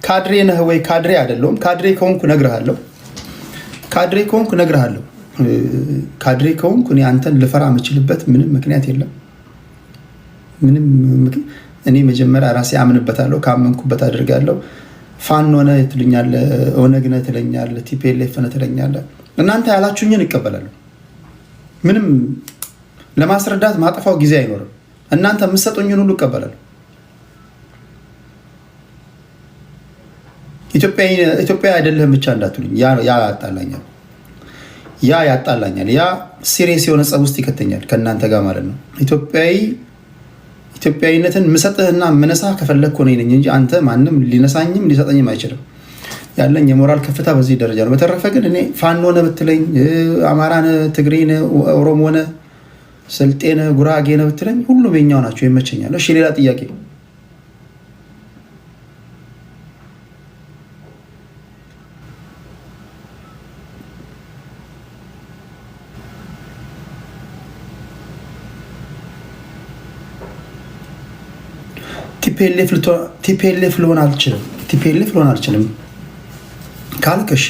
ካድሬ ነህ ወይ? ካድሬ አይደለሁም። ካድሬ ከሆንኩ እነግርሃለሁ። ካድሬ ከሆንኩ እኔ አንተን ልፈራ የምችልበት ምንም ምክንያት የለም። እኔ መጀመሪያ ራሴ አምንበታለሁ፣ ካመንኩበት አድርጋለሁ። ፋኖ ነህ ትለኛለህ፣ ኦነግ ነህ ትለኛለህ፣ ቲፒኤልኤፍ ነህ ትለኛለህ። እናንተ ያላችሁኝን እቀበላለሁ። ምንም ለማስረዳት ማጠፋው ጊዜ አይኖርም። እናንተ የምትሰጡኝን ሁሉ እቀበላለሁ። ኢትዮጵያ አይደለህም ብቻ እንዳትሉኝ፣ ያ ያጣላኛል። ያ ሲሪየስ የሆነ ጸብ ውስጥ ይከተኛል ከእናንተ ጋር ማለት ነው። ኢትዮጵያዊነትን ምሰጥህና ምነሳ ከፈለግኩ እኔ ነኝ እንጂ አንተ ማንም ሊነሳኝም ሊሰጠኝም አይችልም። ያለኝ የሞራል ከፍታ በዚህ ደረጃ ነው። በተረፈ ግን እኔ ፋኖ ነህ ብትለኝ፣ አማራ ነህ፣ ትግሬ ነህ፣ ኦሮሞ ነህ፣ ስልጤ ነህ፣ ጉራጌ ነህ ብትለኝ ሁሉም የኛው ናቸው፣ ይመቸኛል። እሺ ሌላ ጥያቄ ቲፒኤልኤፍ ልሆን አልችልም ካልክ እሺ፣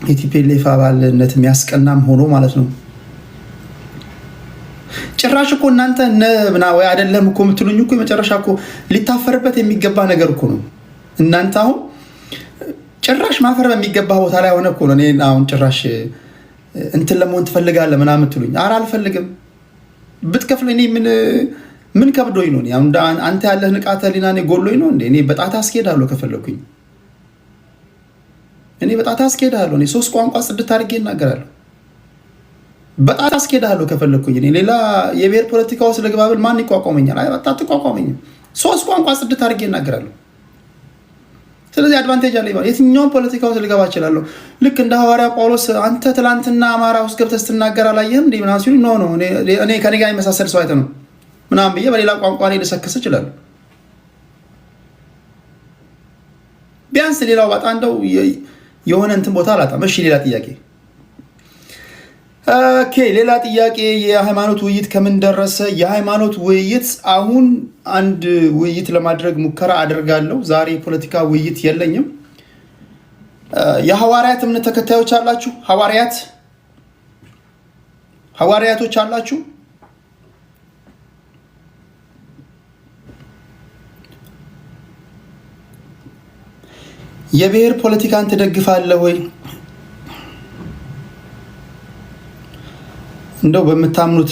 የቲፒኤልኤፍ አባልነት የሚያስቀናም ሆኖ ማለት ነው። ጭራሽ እኮ እናንተ ወይ አይደለም እኮ የምትሉኝ እኮ የመጨረሻ እኮ ሊታፈርበት የሚገባ ነገር እኮ ነው። እናንተ አሁን ጭራሽ ማፈር በሚገባ ቦታ ላይ ሆነ እኮ ነው። እኔ አሁን ጭራሽ እንትን ለመሆን ትፈልጋለህ ምናምን የምትሉኝ፣ ኧረ አልፈልግም። ብትከፍለኝ እኔ ምን ከብዶኝ ነው? አንተ ያለህ ንቃተ ህሊና እኔ ጎሎኝ ነው እንዴ? እኔ በጣት አስኬድሃለሁ ከፈለኩኝ። እኔ በጣት አስኬድሃለሁ። እኔ 3 ቋንቋ ጽድት አድርጌ እናገራለሁ። በጣት አስኬድሃለሁ ከፈለኩኝ። እኔ ሌላ የብሔር ፖለቲካ ውስጥ ልግባብል ማን ይቋቋመኛል? አይ በጣት ተቋቋመኝም። 3 ቋንቋ ጽድት አድርጌ እናገራለሁ። ስለዚህ አድቫንቴጅ አለኝ። የትኛውን ፖለቲካ ውስጥ ልገባ እችላለሁ። ልክ እንደ ሐዋርያ ጳውሎስ አንተ ትላንትና አማራ ውስጥ ገብተህ ስትናገር አላየህም እንዴ ምናምን ሲሉ ኖ እኔ ከኔ ጋር የመሳሰል ሰው አይተህ ነው ምናምን ብዬ በሌላ ቋንቋ ላይ ልሰክስ እችላለሁ። ቢያንስ ሌላው ባጣ እንደው የሆነ እንትን ቦታ አላጣም። እሺ ሌላ ጥያቄ ሌላ ጥያቄ የሃይማኖት ውይይት ከምን ደረሰ? የሃይማኖት ውይይት አሁን አንድ ውይይት ለማድረግ ሙከራ አድርጋለሁ። ዛሬ የፖለቲካ ውይይት የለኝም። የሐዋርያት እምነት ተከታዮች አላችሁ? ሐዋርያቶች አላችሁ? የብሔር ፖለቲካን ትደግፋለህ ወይ? እንደው በምታምኑት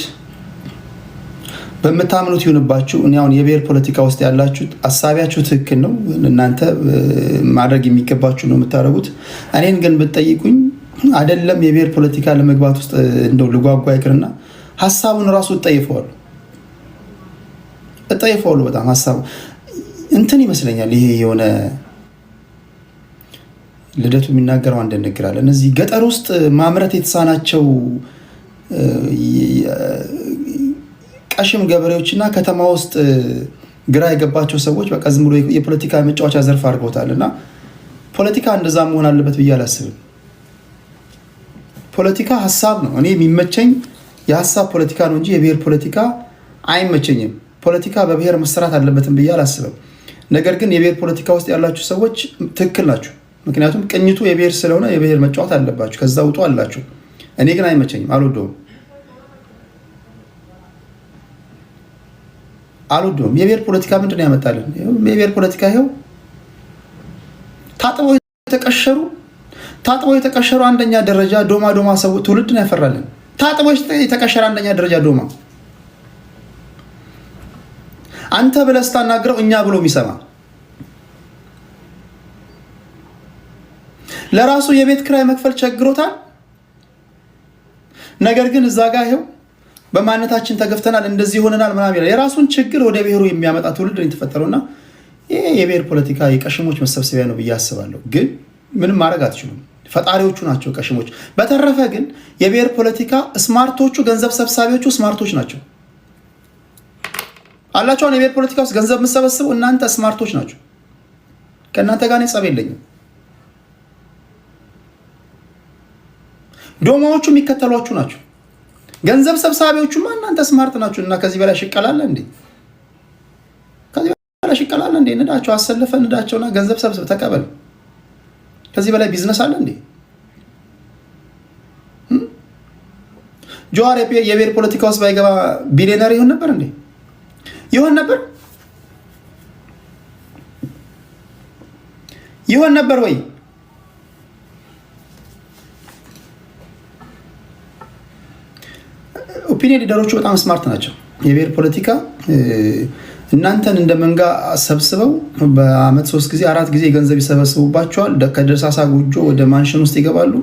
ይሁንባችሁ። እኔ አሁን የብሔር ፖለቲካ ውስጥ ያላችሁት አሳቢያችሁ ትክክል ነው። እናንተ ማድረግ የሚገባችሁ ነው የምታደርጉት። እኔን ግን ብትጠይቁኝ አይደለም የብሔር ፖለቲካ ለመግባት ውስጥ እንደው ልጓጓ ይቅርና ሀሳቡን ራሱ እጠይፈዋለሁ። በጣም ሀሳቡ እንትን ይመስለኛል። ይሄ የሆነ ልደቱ የሚናገረው አንድ ነገር አለ። እነዚህ ገጠር ውስጥ ማምረት የተሳናቸው ቀሽም ገበሬዎችና ከተማ ውስጥ ግራ የገባቸው ሰዎች በቃ ዝም ብሎ የፖለቲካ መጫወቻ ዘርፍ አድርገውታል። እና ፖለቲካ እንደዛ መሆን አለበት ብዬ አላስብም። ፖለቲካ ሀሳብ ነው። እኔ የሚመቸኝ የሀሳብ ፖለቲካ ነው እንጂ የብሔር ፖለቲካ አይመቸኝም። ፖለቲካ በብሔር መሰራት አለበትም ብዬ አላስብም። ነገር ግን የብሔር ፖለቲካ ውስጥ ያላችሁ ሰዎች ትክክል ናችሁ። ምክንያቱም ቅኝቱ የብሔር ስለሆነ የብሔር መጫወት አለባችሁ። ከዛ ውጡ አላችሁ። እኔ ግን አይመቸኝም፣ አልወደውም። የብሔር ፖለቲካ ምንድን ነው ያመጣልን? የብሔር ፖለቲካ ይኸው ታጥበው የተቀሸሩ አንደኛ ደረጃ ዶማ ሰው ትውልድን ያፈራልን። ታጥበው የተቀሸረ አንደኛ ደረጃ ዶማ አንተ ብለህ ስታናግረው እኛ ብሎ የሚሰማ ለራሱ የቤት ክራይ መክፈል ቸግሮታል። ነገር ግን እዛ ጋር ይኸው በማንነታችን ተገፍተናል፣ እንደዚህ ሆነናል ምናምን ይላል። የራሱን ችግር ወደ ብሔሩ የሚያመጣ ትውልድ ነው የተፈጠረውና ይሄ የብሔር ፖለቲካ የቀሽሞች መሰብሰቢያ ነው ብዬ አስባለሁ። ግን ምንም ማድረግ አትችሉም። ፈጣሪዎቹ ናቸው ቀሽሞች። በተረፈ ግን የብሔር ፖለቲካ ስማርቶቹ፣ ገንዘብ ሰብሳቢዎቹ ስማርቶች ናቸው አላቸው። የብሔር ፖለቲካ ውስጥ ገንዘብ የምትሰበስቡ እናንተ ስማርቶች ናቸው። ከእናንተ ጋር ጸብ የለኝም። ዶማዎቹ የሚከተሏችሁ ናቸው። ገንዘብ ሰብሳቢዎቹማ እናንተ ስማርት ናችሁ። እና ከዚህ በላይ ሽቀላለ እንዴ? ንዳቸው፣ አሰልፈ ንዳቸውና ገንዘብ ሰብስብ ተቀበል። ከዚህ በላይ ቢዝነስ አለ እንዴ? ጀዋር የብሔር ፖለቲካ ውስጥ ባይገባ ቢሊዮነር ይሆን ነበር እንዴ? ይሆን ነበር ወይ? ኦፒኒየን ሊደሮቹ በጣም ስማርት ናቸው። የብሔር ፖለቲካ እናንተን እንደ መንጋ ሰብስበው በአመት 3 ጊዜ 4 ጊዜ ገንዘብ ይሰበስቡባቸዋል። ከደሳሳ ጎጆ ወደ ማንሽን ውስጥ ይገባሉ።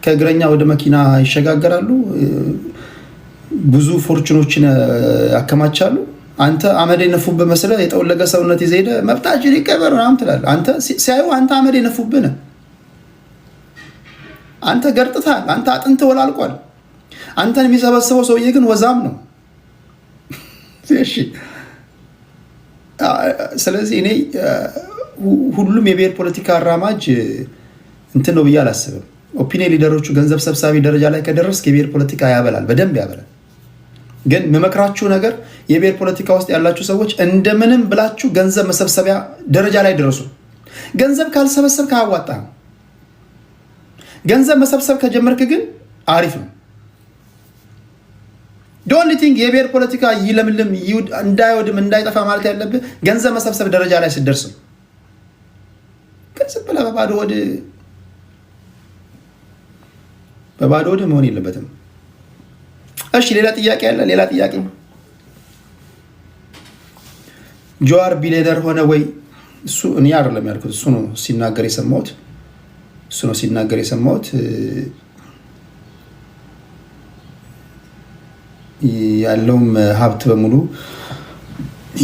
ከእግረኛ ወደ መኪና ይሸጋገራሉ። ብዙ ፎርቹኖችን ያከማቻሉ። አንተ አመድ የነፉብህ መስለህ የጠወለገ ሰውነት ይዘህ ሄደህ መብታችን ይከበር ምናምን ትላለህ። አንተ ሲያዩ አንተ አመድ የነፉብህ ነህ። አንተ ገርጥታል። አንተ አጥንት ወላልቋል። አንተን የሚሰበስበው ሰውዬ ግን ወዛም ነው። እሺ፣ ስለዚህ እኔ ሁሉም የብሔር ፖለቲካ አራማጅ እንትን ነው ብዬ አላስብም። ኦፒኒየን ሊደሮቹ ገንዘብ ሰብሳቢ ደረጃ ላይ ከደረስክ የብሔር ፖለቲካ ያበላል፣ በደንብ ያበላል። ግን የምመክራችሁ ነገር የብሔር ፖለቲካ ውስጥ ያላችሁ ሰዎች እንደምንም ብላችሁ ገንዘብ መሰብሰቢያ ደረጃ ላይ ድረሱ። ገንዘብ ካልሰበሰብክ አያዋጣህም። ገንዘብ መሰብሰብ ከጀመርክ ግን አሪፍ ነው። ዶንት ቲንክ የብሔር ፖለቲካ ይለምልም እንዳይወድም እንዳይጠፋ ማለት ያለብህ ገንዘብ መሰብሰብ ደረጃ ላይ ስትደርስ ነው። ከዚህ ብለህ በባዶ ወድ መሆን የለበትም። እሺ፣ ሌላ ጥያቄ አለ? ሌላ ጥያቄ ጀዋር ቢሊየነር ሆነ ወይ? እሱ እኔ አይደለም ያልኩት፣ እሱ ነው ሲናገር የሰማሁት። ያለውም ሀብት በሙሉ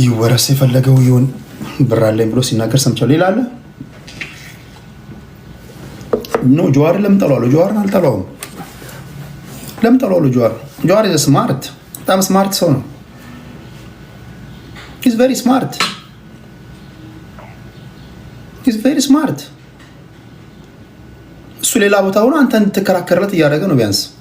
ይወረስ የፈለገው ይሁን ብር አለኝ ብሎ ሲናገር ሰምቻለሁ። ሌላ አለ? ኖ ጀዋርን ለምን ጠላዋለሁ? ጀዋርን አልጠላውም። ለምን ጠላዋለሁ? ጀዋር ስማርት፣ በጣም ስማርት ሰው ነው። ኢዝ ቬሪ ስማርት። እሱ ሌላ ቦታ ሆኖ አንተ እንድትከራከርለት እያደረገ ነው ቢያንስ